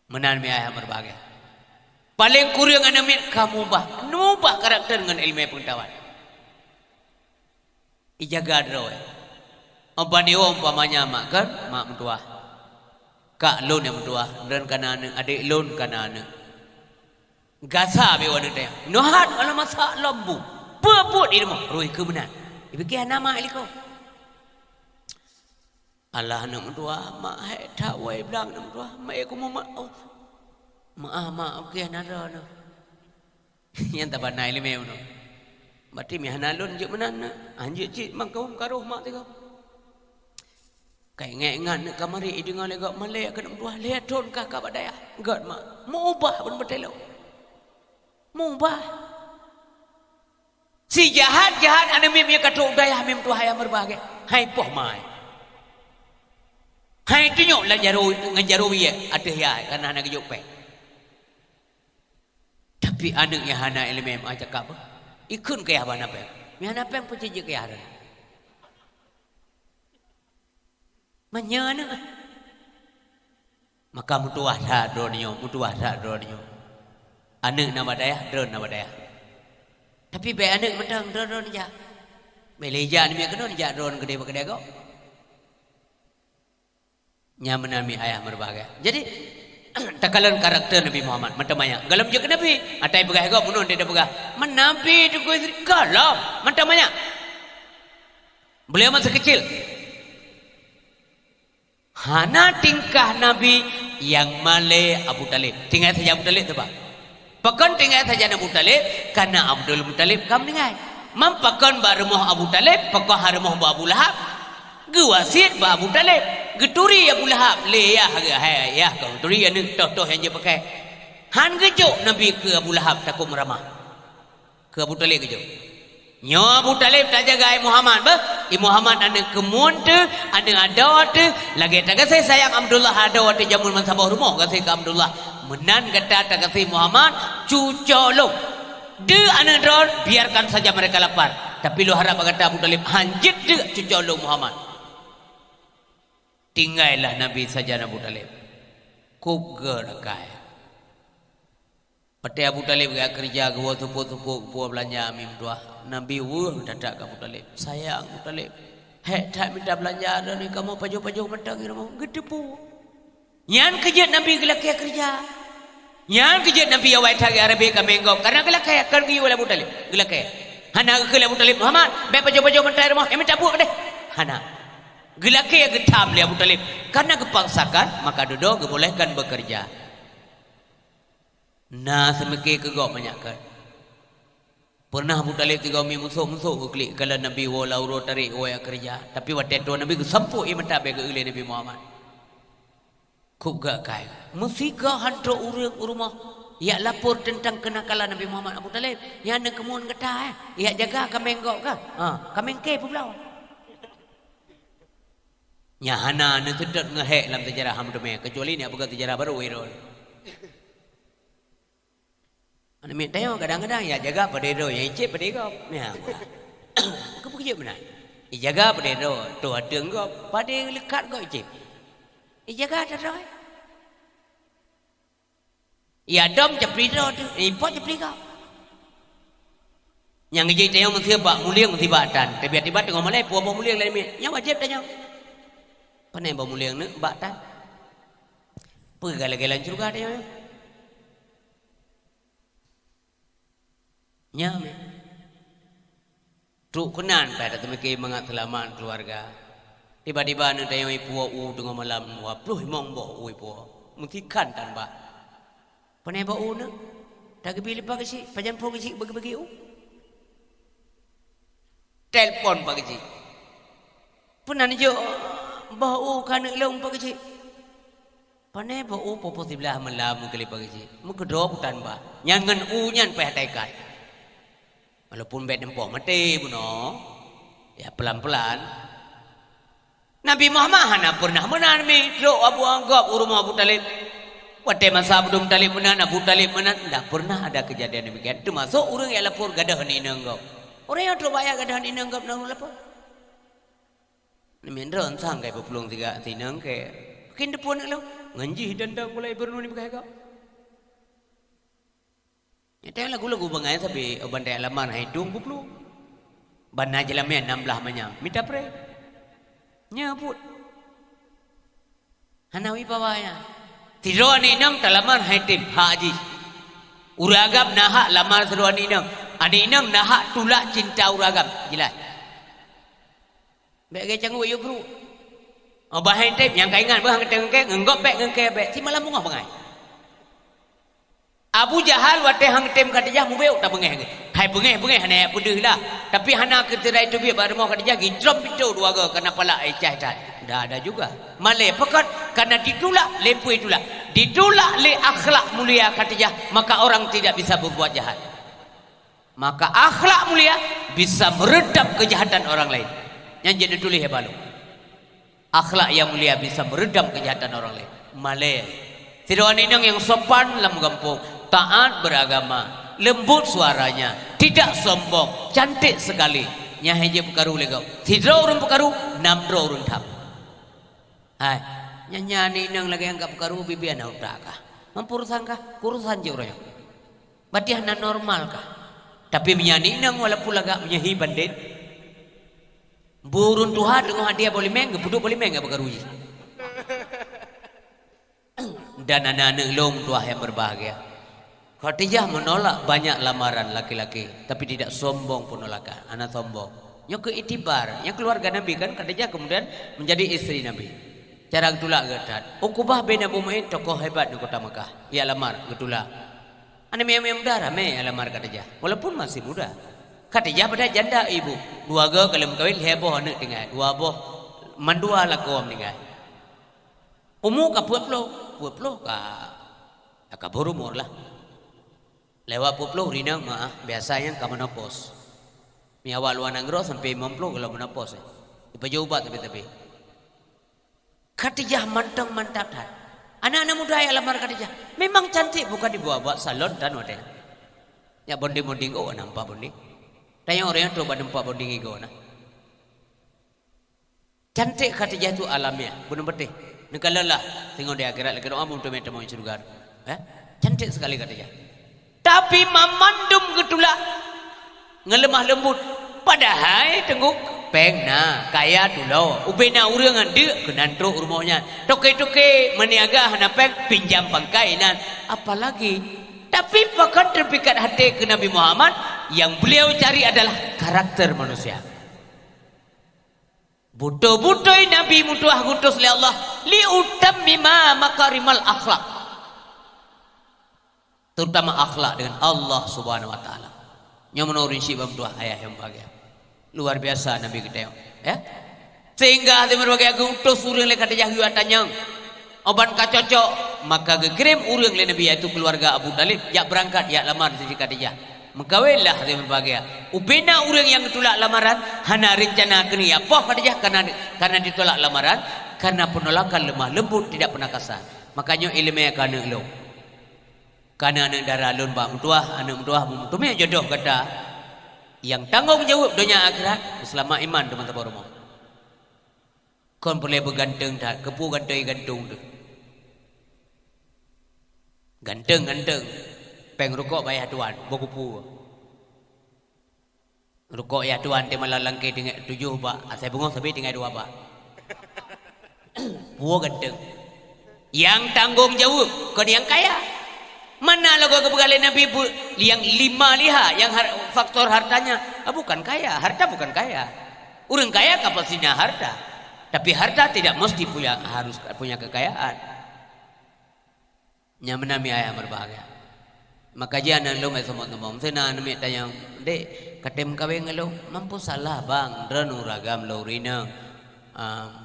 Menanmi ayah berbahagia. Paling kurang anak kamu ubah karakter dengan ilmu pengetahuan. Ijaga droy. Apa dia umpamanya mak kan? Mak mentua. Kak lon yang mentua. Dan kanan adik lon kanan. Gasa bewa dia. Nohat kalau masak lembu. Peput di rumah. Roy ke benar. Dipikir nama iliko. Allah nak mentua. Mak hai tak wai bilang nak mentua. Mak aku mau mak. Mak okey nara no. Yang tak pandai ilmu no. Berarti mi hanalun je menana. Anjik cik mak kau karuh mak tengok. Kai ngan nak kamari dengar legak malai akan buah leton kakak badaya. God mak. Mau ubah pun bertelo. Mau ubah. Si jahat ane mim ya katuk daya mim tu hayam berbahagia. Hai poh mai. Hai tunjuk lah ngajaru ya ada ya kan anak kejuk pe. Tapi anak yang hana ilmu cakap apa? Ikut ke apa napeng? Mian napeng pun cije ke arah. Manyana. Maka mutuah dah dronyo. Anak nama daya, dron nama daya. Tapi be anak mentang dron aja. Beleja ni mian kenon aja dron gede gede kau. Nyamanami ayah berbahagia. Jadi takalan karakter Nabi Muhammad macam mana? Galam juga Nabi. Atai pegah kau munun dia pegah. Nabi tu kau isteri galam macam mana? Beliau masa kecil. Hana tingkah Nabi yang malai Abu Talib. Tinggal saja Abu Talib tu pak. Pakan tinggal saja Abu Talib karena Abdul Muttalib kamu tinggal. Mampakan barumuh Abu Talib, pakan harumuh Abu Lahab. Gewasit Abu Talib. Geturi Abu Lahab leyah ya kau turi anu toh yang dia pakai. Han gejuk Nabi ke Abu Lahab takut meramah. Ke Abu Talib gejuk. Nyo Abu Talib tak jaga Muhammad bah. Muhammad anak kemun tu, anak ada tu. Lagi tak kasih sayang Abdullah ada waktu jamun mansabah rumah kasih ke Abdullah. Menan kata tak kasih Muhammad cucolong. Dia anak drone biarkan saja mereka lapar. Tapi lu harap kata Abu Talib hanjit dia cucolong Muhammad. Tinggallah Nabi saja Abu Talib. Kuger kaya. Pati Abu Talib gak kerja gua tupu belanja amim dua. Nabi dadak ke Abu Talib. Sayang Abu Talib. Hek tak minta belanja ada ni kamu paju-paju mentang ni mau gedepu. Yang kerja Nabi gelak kerja. Yang kerja Nabi awak tak Arabi ka menggok karena gelak kan ke Abu Talib. Gelak hana ke Abu Talib Muhammad, baik paju-paju mentang rumah. Minta buat deh. Hana. Gelak getam li Abu Talib karena kepaksakan maka duduk bolehkan bekerja. Nah semeki kegok banyakkan. Pernah Abu Talib tiga umi musuh-musuh klik kalau Nabi wala uro tarik waya kerja. Tapi waktu itu Nabi kesampuk ia mentah bagi oleh Nabi Muhammad. Kub gak kai. Mesti ke hantar urang rumah. Ia lapor tentang kenakalan Nabi Muhammad Abu Talib. Yang ada kemun kata ia jaga kambing kau kan. Kambing ke pula. Nya hana ne sedot ngehek dalam sejarah hamdeme kecuali ni bukan sejarah baru irol. Ana mi tengok kadang-kadang ya jaga padero ya icip padero. Ya. Kau begitu benar. I jaga padero tu ada engkau pada lekat kau icip. I jaga ada. Ya dom cepriro tu. Import cepriro. Yang icip tengok mesti bak mulia mesti batan. Tiba-tiba tengok malai puan mulia lain mi. Yang wajib tanya. Panai bak mulia ni batan. Pergi galah-galah juga tengok. Nyame truk kenan pada temeke mangat selamat keluarga tiba-tiba nu tayong ipuo u tengah malam wa pluh mong bo u ipuo mutikan tan ba panai ba u na tagi pilih pa kasi pajan po kasi bagi-bagi u telpon pa kasi punan jo ba u kana long pa kasi panai ba u popo sebelah malam kali pa kasi mukdop tan ba nyangan u nyan pa hataikan. Walaupun bed nempok mati buno, ya pelan-pelan. Nabi Muhammad hana pernah menan mi lo Abu Anggap rumah Abu Talib. Waktu masa Abu Talib menan Abu Talib menan, tidak pernah ada kejadian demikian. Termasuk orang yang lapor gadah ni Anggap. Orang yang terbayar gadah ni Anggap nang lapor. Ni mendron sang kai pepulung tiga tinang ke. Kin depon lo nganji dandang mulai bernu ni pakai kau. Itu lagu-lagu bangai tapi bandai alaman hidung buplu. Bana jelamian 16 manya. Minta pre. Nyabut. Hanawi bawanya. Tiruan inang talaman haitim haji. Uragam nahak lamar seruan inang. Ani inang nahak tulak cinta uragam. Jelas. Baik ke canggu you bro. Bahai tip yang kaingan bahang ketengke ngenggop bek ngengke bek. Si malam bunga bangai. Abu Jahal wate hang tem Khadijah mubeu tak bengeh. Hai bengeh hana pudih lah. Tapi hana ketera itu biar baru mau Khadijah gijrom itu dua ga kena pala ecah dah. Dah ada juga. Malai pekat karena ditulak lempu itulah. Ditulak le akhlak mulia Khadijah maka orang tidak bisa berbuat jahat. Maka akhlak mulia bisa meredam kejahatan orang lain. Yang jadi tulis balu. Akhlak yang mulia bisa meredam kejahatan orang lain. Malai. Tiruan inang yang sopan dalam kampung, taat beragama, lembut suaranya, tidak sombong, cantik sekali. Nyahe pekaru legau. Tidro urun pekaru, namdro urun thap. Hai, nyanyi inang lagi anggap pekaru bibian utakah. Mampurusan kah? Kurusan je urang. Berarti hana normal kah? Tapi menyanyi inang walaupun lagak menyahi bandit. Burun Tuhan dengan hadiah boleh meng, buduk boleh meng pekaru je. Dan anak-anak long tua yang berbahagia. Khadijah menolak banyak lamaran laki-laki, tapi tidak sombong penolakan. Anak sombong. Yang keitibar, yang keluarga Nabi kan Khadijah kemudian menjadi istri Nabi. Cara getulak getat. Uqbah bin Abu Mu'ayyid tokoh hebat di kota Mekah. Ia lamar getulak. Anak miam-miam muda ramai lamar Khadijah, walaupun masih muda. Khadijah pada janda ibu. Dua ga kalau kawin heboh anak tinggal. Dua boh mandua lakom tinggal. Umur ka pueplo ka borumor lah. Lewat pueplo rinang maah biasanya ka menopos. Mi awal luar nanggro sampai 50 kalau menopos. Dipajubat tapi. Khadijah mantap dah. Anak-anak muda yang lamar Khadijah memang cantik bukan dibuat salon dan wadah. Ya bonding oh nampak bonding. Tanya orang yang coba nampak bonding ego nah. Cantik Khadijah itu alamiah, benar betul. Nekalalah tengok di akhirat lagi doa untuk minta mau surga. Cantik sekali Khadijah. Tapi memandum getulak ngelemah lembut. Padahal tengok pengna kaya dulu. Ubena urang ande kenantro rumahnya. Toke-toke meniaga hana peng pinjam pangkainan. Apalagi tapi bahkan terpikat hati ke Nabi Muhammad yang beliau cari adalah karakter manusia. Buto-butoi Nabi mutuah gutus oleh Allah li utammima makarimal akhlak. Terutama akhlak dengan Allah Subhanahu wa taala. Yang menurin si bam tua ayah yang bahagia. Luar biasa Nabi kita ya. Sehingga hati berbagai aku utus urang le kata Yahyu atanyang. Oban ka cocok maka gekirim urang le Nabi itu keluarga Abu Talib ya berangkat ya lamar si Khadijah. Mengkawinlah hati berbahagia. Ubena urang yang ditolak lamaran hana rencana kini apa Khadijah karena ditolak lamaran karena penolakan lemah lembut tidak pernah kasar. Makanya ilmu kana lo. Kana anak darah lun ba mutuah anak mutuah mutumnya jodoh kata yang tanggung jawab dunia akhirat selama iman teman-teman rumah. Kon boleh bergantung tak kepu gantung tu. Gantung peng rukuk bayar tuan berkupu. Rukuk ya tuan dia malah langkai dengan 7 ba. Saya bungong sabi dengan 2 ba. Puo gantung. Yang tanggung jawab kon yang kaya. Mana lagu kebegalan Nabi yang 5 liha yang faktor hartanya bukan kaya, harta bukan kaya. Orang kaya kapal sina harta, tapi harta tidak mesti harus punya kekayaan. Yang menami ayah berbahagia. Maka jangan lo mai semua ngomong. Sena nami tayang dek katem kaweng lo mampu salah bang dranu ragam lo rina.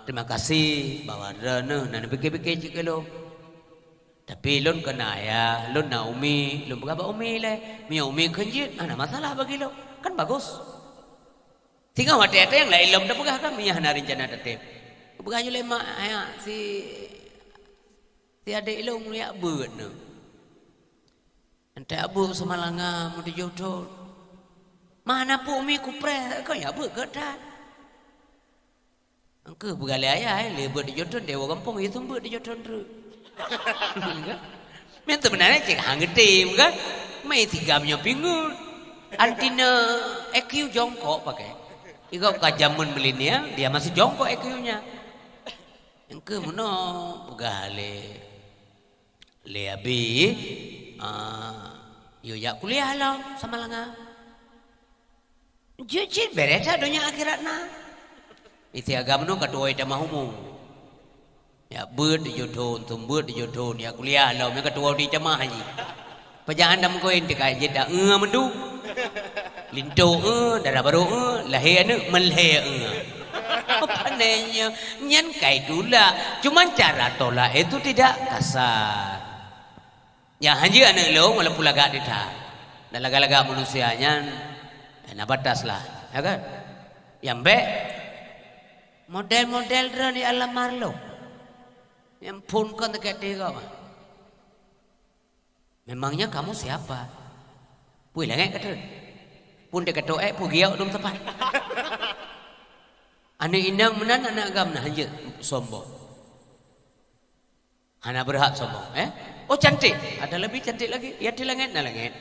Terima kasih bawa dranu nan pikir-pikir cik lo. Tapi lon kena ya, lon na umi, lon berapa umi le, mi umi kenjit, ada masalah bagi lo, kan bagus. Tinggal hati yang lain lom dah pegah kan, mi hana rencana tetep. Pegah jule mak ayah si adik lo mulia beut no. Ente abu semalanga mau dijodoh. Mana pu umi kupre, kau ya beut kedat. Engkau begale ayah, le beut dijodoh dewa kampung itu beut dijodoh tu. Memang sebenarnya cek hanggetim kan, mai tigamnya pingun, antina EQ jongkok pakai, iko kajaman milenial dia masih jongkok EQ-nya, yang ke mana begale, leabi, yo ya kuliah lo sama langa, jadi berita dunia akhirat na, itu agama no kedua itu mahumu. Ya beut dijodoh, tumbut dijodoh, ya kuliah lah, mereka tua di jamaah haji. Pejaan dah mungkin dekat je dah mendu, lintu darah baru lahir melhe apa nanya nyan kai dula, cuma cara tolak itu tidak kasar. Ya haji anak lo malah pula gak ditah, dan laga-laga manusianya, nak batas lah, ya kan? Yang be model-model dari alam marlo. Yang pun kan dekat dia kau. Memangnya kamu siapa? Pui lengek kata. Pun dekat doa pergi au dum tepat. Ane indang menan anak agam nah hanya sombong. Hana berhak sombong, Oh cantik, ada lebih cantik lagi. Ya di lengek nah lengek.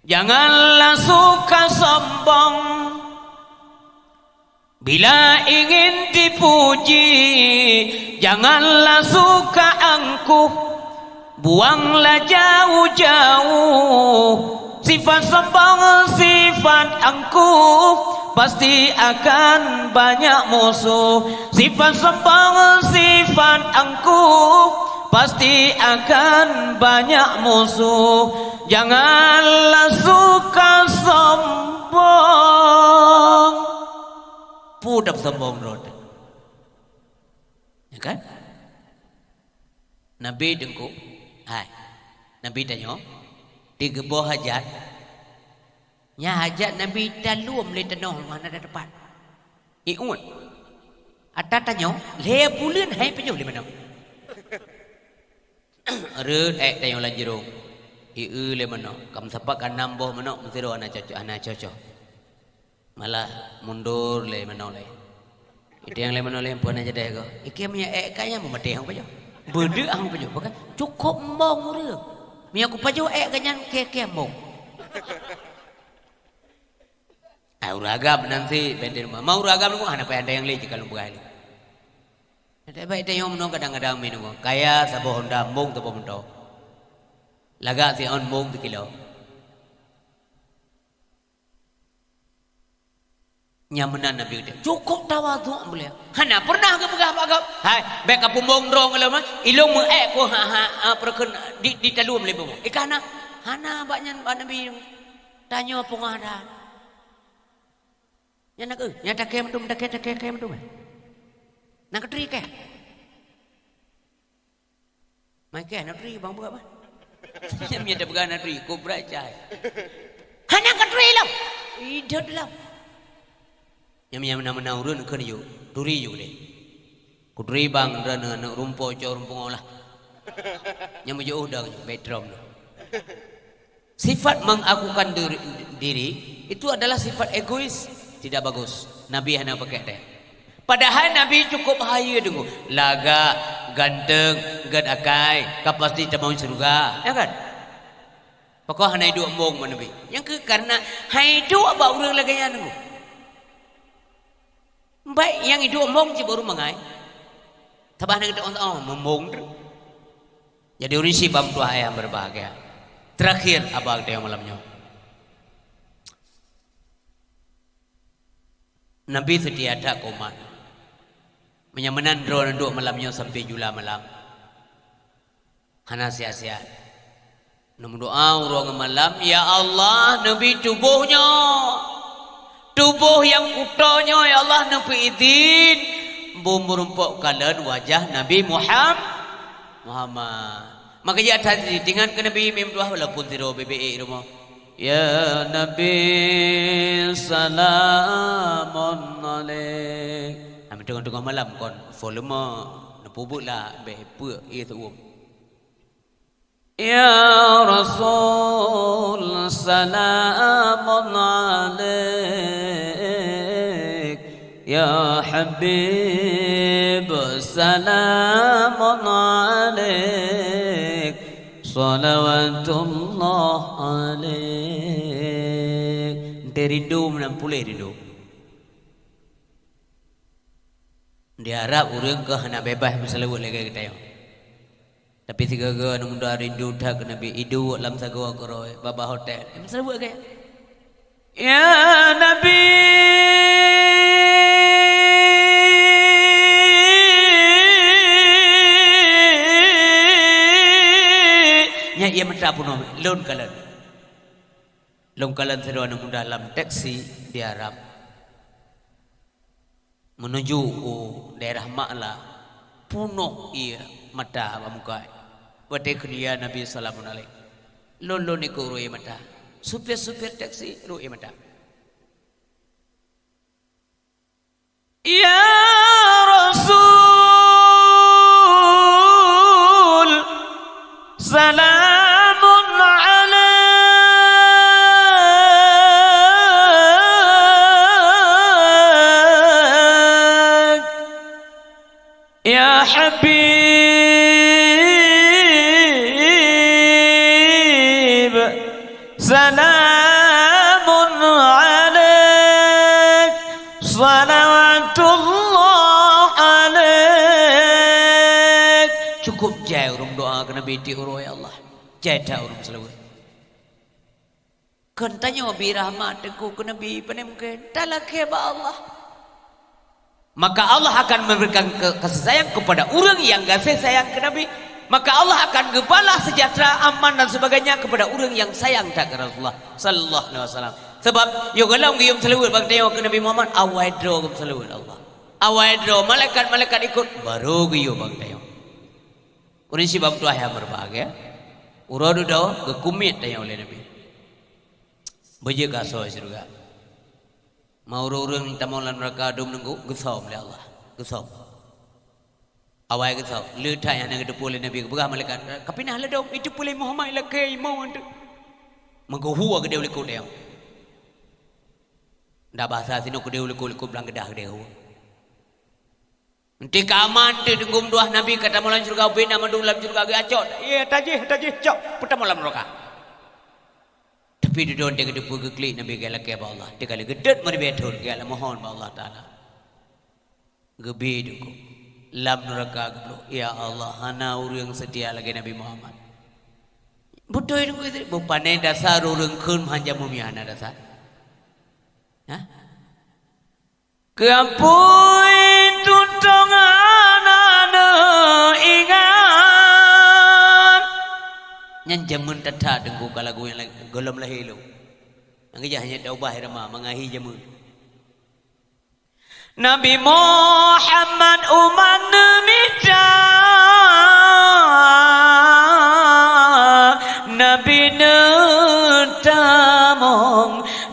Janganlah suka sombong. Bila ingin dipuji, janganlah suka angkuh, buanglah jauh-jauh. Sifat sombong, sifat angkuh, pasti akan banyak musuh. Sifat sombong, sifat angkuh, pasti akan banyak musuh. Janganlah suka sombong. Pudap sombong roda. Ya kan? Nabi dengku. Hai. Nabi tanya, di gebuh hajat. Nya hajat Nabi daluam le tanah mana ada depan. Iun. Ada tanya, le bulan hai penyo le mana? Reut tanya lanjirung. Le mana? Kam sapak kan namboh mana mesti ro anak cocok. Malah mundur le menoleh. Itu yang le menoleh pun aja deh ko. Iki punya kaya mau mati hang pajo. Bede hang pajo bukan cukup mong re. Mi aku pajo kanyan ke mong. Uragam nanti beden mau uragam lu hana pa ada yang le kalau bukan. Ada baik teh yang menong kadang-kadang minum. Kaya sabo Honda mong tu pemento. Laga si on mong 1 kilo. Nyamanan Nabi dia cukup tawadhu boleh. Hana pernah ke pegah agak. Hai, baik kapumbong drong kalau mah ilung mu ko perken di talum le bomo. Ikana hana banyak Nabi. Tanya pengadan. Yang nak yang tak kem tu, tak kem tu. Nak ketri ke? Mai ke nak ketri bang berapa? Yang ada pegang nak ketri, ko berajai. Hanya ketri lam. Idot lam. Yang mana urun ke yo, duri yo deh. Kudri bang dan nak rumpo cor rumpo lah. Yang menjauh dah bedroom tu. Sifat mengakukan diri itu adalah sifat egois, tidak bagus. Nabi hanya pakai dia. Padahal Nabi cukup bahaya dengu. Laga, ganteng, gad akai, kapasti tak mau surga, ya kan? Pokok hanya hidup mong Nabi. Yang karena hidup apa orang lagi yang dengu. Baik yang hidup mong je baru mengai. Tabah nak kita memong tu. Jadi urisi bam tua yang berbahagia. Terakhir abang dia malamnya. Nabi setiada komat. Menyamanan drone duk malamnya sampai jula malam. Hana sia-sia. Namun doa urang malam, ya Allah Nabi tubuhnya. Tubuh yang kutonya ya Allah Nabi izin. Merumpuk kalian wajah Nabi Muhammad. Maka dia atas dengan ke Nabi memdoa walaupun tidak BBE rumah. Ya Nabi salamun alaik. Kami tengah-tengah malam kon volume napubuk lah bepe itu. Ya Rasul salamun alaik. Ya Habib salamun alaik. Salawatullah alaik. Rindu menampulih rindu. Diharap orang ke nak bebas masalah buat lagi kita yang. Tapi tiga-tiga nak muda rindu dah ke Nabi hidup dalam sagwa koroi baba hotel. Masalah buat ke? Ya Nabi nya ia mentah pun lon kalan sedua nak muda dalam taksi di Arab menuju daerah Ma'la punuh ia mata muka pada kunia Nabi sallallahu alaihi lolo ni ko roi mata supir taksi roi mata ya Rasul salamun alaik ya Habib salamun alaik salawatullah alaik. Cukup jauh urung doa ke Nabi di urung ya Allah jada urung selalu kan tanya wabi rahmat aku ke Nabi pada mungkin tak ke Allah. Maka Allah akan memberikan kasih sayang kepada orang yang kasih sayang ke Nabi. Maka Allah akan gebalah sejahtera, aman dan sebagainya kepada orang yang sayang tak ke Rasulullah sallallahu alaihi wasallam. Sebab yo galau gium selawat bang tengok ke Nabi Muhammad awai dro gum selawat Allah. Awai dro malaikat ikut baru gium bang tengok. Urang si bab tuah yang berbahagia. Uradu dah gekumit tengok oleh Nabi. Beje gaso surga. Mau orang minta maulan mereka dum nunggu gesau oleh Allah. Gesau. Awal gesau. Letak yang nak depu oleh Nabi berah malaikat. Kapinah lah dong itu boleh Muhammad lakai mau anda. Mengkuhu ke dia oleh kau dia. Dah bahasa sini ke dia oleh kau belang kedah ke dia. Nanti keaman tu tunggu doa Nabi kata maulan surga bina mandung dalam surga gacot. Ya tajih cok. Pertama malam mereka. Tapi dia don dia depu ke klik Nabi gala ke Allah. Dia kali gedet mari betul gala mohon ba Allah taala. Gebi duku. Lam neraka geblo. Ya Allah hana urang setia lagi Nabi Muhammad. Betul itu itu bupane dasar urang keun hanja mumiana dasar. Hah? Keampui tutonganana ingat nyan jamun tata dengku kalagu yang golom lahilo Ang hanya taubah rama mengahi jamu. Nabi Muhammad umat mita Nabi netamong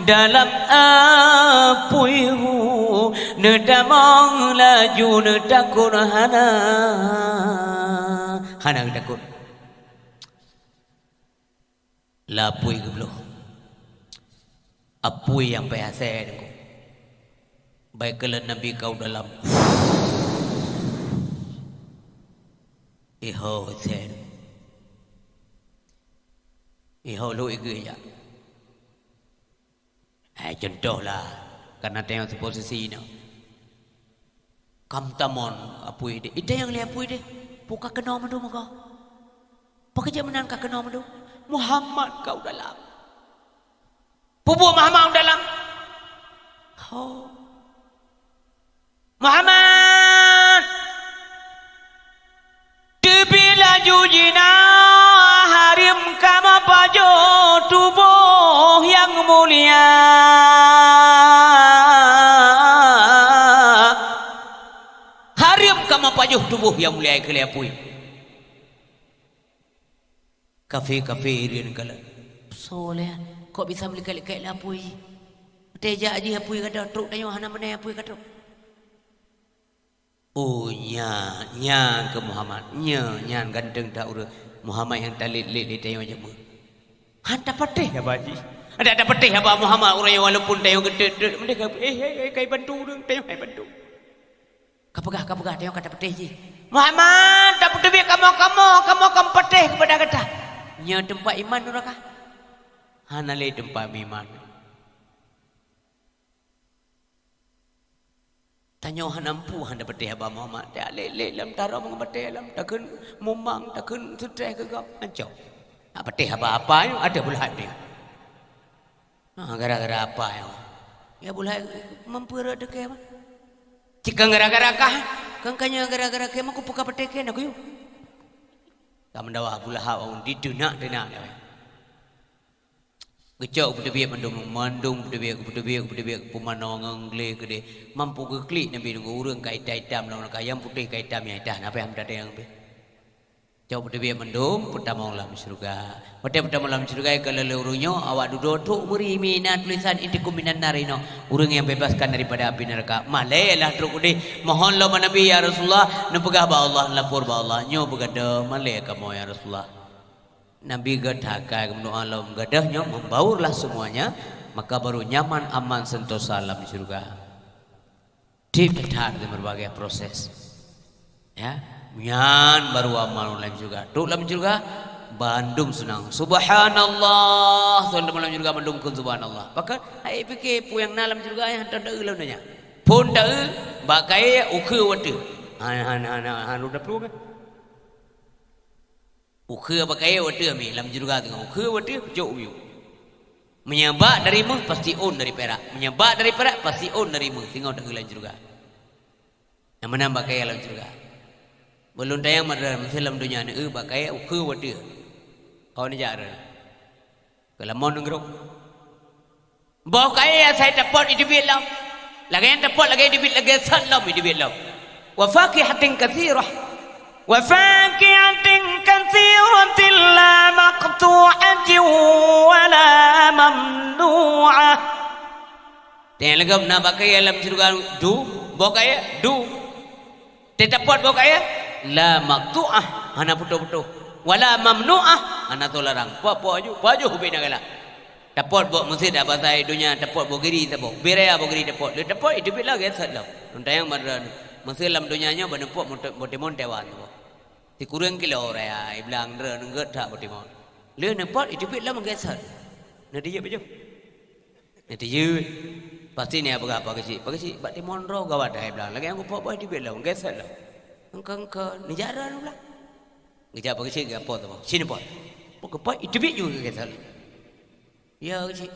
dalam apuihu nedamong laju nedakur hana takut lapui ke belum apui yang payah baik kalau Nabi kau dalam iho sen iho lu ige ya contohlah karena tengok posisi ini kam tamon apui de ida yang lihat apui de buka kena madu maka pakai jamanan ka kena madu Muhammad kau dalam pupu Muhammad dalam oh Muhammad Dibila jujina harim kama pajo tubuh yang mulia harim kama pajo tubuh yang mulia kelihapui kafir-kafirin kala soleh kok bisa melikalik-kalik lapui tejak aja apui kata truk tanya hana mana apui kata oh nya ke Muhammad nya ganteng tak urut Muhammad yang talit-lit tanya jamu hanta patih apa haji ada patih apa Muhammad orang yang walaupun tanya gede mereka kai bantu dong tanya kai bantu kapagah tanya kata patih ji Muhammad tak patih kamu patih kepada kata nya tempat iman urakah hana le tempat iman tanya hanampu handa patih abah Muhammad tak lek lam tara mong patih lam takun mumang takun stres ke gap ancau patih apa yo ada bulat dia gara-gara apa yo ya bulat mempura dekai mah jika gara-gara kah kangkanya gara-gara ke aku buka patih ke aku yo tak mendawa bulah awun di denak dah Gecok berdebia mandung berdebia pemanang angle gede mampu ke klik nabi nunggu urang kai hitam lawan kayam putih kai hitam yang dah apa yang ada yang be jauh berdebia mandung pertama dalam surga pertama dalam surga kalau leurunya awak duduk tu muri minat tulisan intikum minan narino urang yang bebaskan daripada api neraka malelah truk gede mohon lo nabi ya Rasulullah nepegah ba Allah lapor ba Allah nyo begada malai kamu ya Rasulullah Nabi gadakai kemudian Allah gadahnya membaurlah semuanya maka baru nyaman aman sentosa dalam surga dipetar di berbagai proses ya nyan baru aman dalam surga tu dalam surga bandung senang subhanallah tuan dalam surga bandung kun subhanallah maka ai fikir pu yang dalam surga yang tak ada nanya pun tak bakai uke wate han udah perlu kan ukhe pakai water mi dalam surga tengok ukhe water jauh view menyabak dari mah pasti on dari perak menyabak dari perak pasti on dari mah tengok dalam surga yang mana pakai dalam surga belum tayang dalam film dunia ni pakai ukhe water kau ni jar kalau mau ngerok bawa kaya saya dapat itu bilang lagi yang dapat lagi itu lagi salam itu bilang wa faqihatin katsirah وفاكهة كثيرة لا مقطوعة ولا ممنوعة Tengok lagi nak pakai dalam surga du, pakai du. Tetapot pakai la maqtu'ah, hana putus-putus. Wala mamnu'ah, hana tolarang. Paju beda kala. Tapot bok mesti dah pasai dunia tapot bok giri tapot. Berea bok giri tapot. Tapot itu bila get sadlam. Untayang madran. Mesti dalam dunianya benepok monte wan. Ti kurang kilo raya iblang dre ngeut tak botimon. Le nepot itu bila menggeser. Nanti je bejo. Nanti je. Pasti ni apa kecil. Pakcik bak timon ro gawat dah iblang. Lagi aku pok di bila menggeser lah. Engkang ke negara pula. Ngejak pakcik ke apa tu? Sini pot. Pok pot itu bit juga geser. Ya kecil.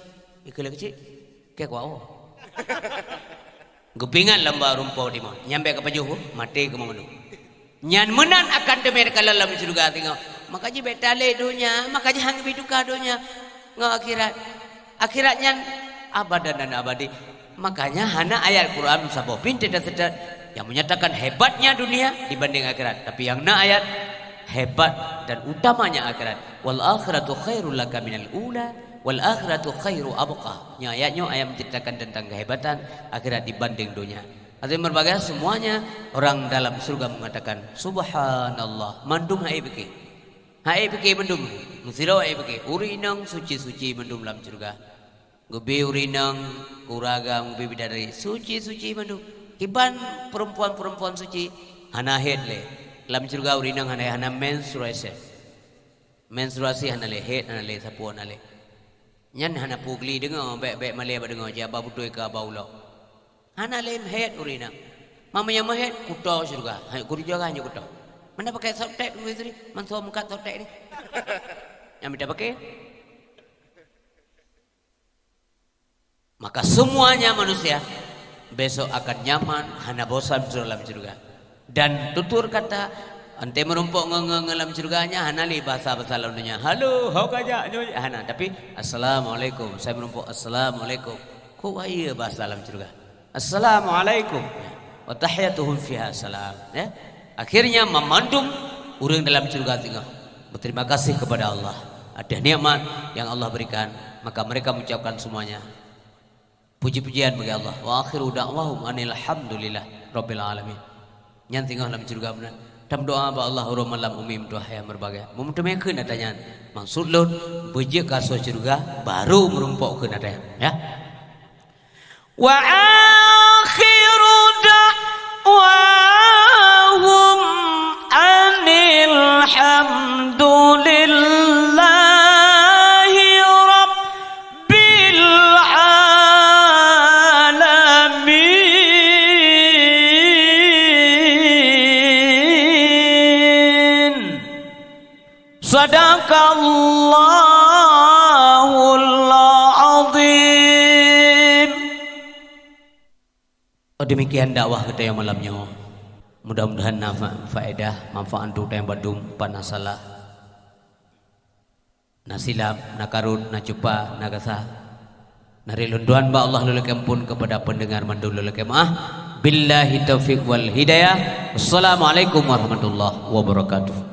Ikala kecil. Ke kuau. Gupingan lamba rumpau timon. Nyampe ke pajuh mati ke mamanu. Nyan menan akan temer kalau dalam surga tengok. Makanya betale dunia, makanya hang biduka dunia. Ngak akhirat. Akhiratnya abadan dan abadi. Makanya hana ayat Quran sabah pintu dan sedar yang menyatakan hebatnya dunia dibanding akhirat. Tapi yang na ayat hebat dan utamanya akhirat. Wal akhiratu khairul laka minal ula wal akhiratu khairu abqa. Nya ayatnya ayat menceritakan tentang kehebatan akhirat dibanding dunia. Artinya berbagai semuanya orang dalam surga mengatakan subhanallah mandum hai beki. Hai beki mandum. Musiro hai beki. Urinang suci-suci mandum dalam surga. Gubi urinang kuraga gubi bidadari suci-suci mandum. Kiban perempuan-perempuan suci hana head le. Dalam surga urinang hana menstruasi. Menstruasi hana le head hana le sapu hana le. Nyan hana pugli dengar baik-baik malay ba dengar jaba butoi ka baulau. Hana le head urinang. Mamanya mah head kuto surga. Hanya kuri jaga hanya kuto. Mana pakai sotek tu istri? Manso muka sotek ni. Yang minta pakai? Maka semuanya manusia besok akan nyaman, hana bosan dalam surga. Dan tutur kata ante merumpuk dalam surganya hana li bahasa-bahasa lainnya. Halo, hau kaja, hana. Tapi assalamualaikum, saya merumpuk assalamualaikum. Ku iya bahasa dalam surga. Assalamualaikum. Wa tahiyatuhum fiha salam. Ya. Akhirnya memandung orang dalam surga tinggal. Berterima kasih kepada Allah. Ada nikmat yang Allah berikan, maka mereka mengucapkan semuanya puji-pujian bagi Allah. Wa akhiru da'wahum anil hamdulillah rabbil alamin. Yang tinggal dalam surga benar. Tam doa ba Allah huruf malam umim doa yang berbagai. Memutumekeun adanya maksud lun beuje ka surga baru merumpok ke adanya ya. Wa akhiru da'wahum anil hamdulillah Sadaqallahul azim. Demikian dakwah kita yang malamnya. Mudah-mudahan faedah manfaat untuk yang badum panasalah. Nasilap, nakarun, nacupa, nagasah. Nari lunduan ba Allah lulakem pun kepada pendengar mandul lulakem billahi taufiq wal hidayah. Wassalamualaikum warahmatullahi wabarakatuh.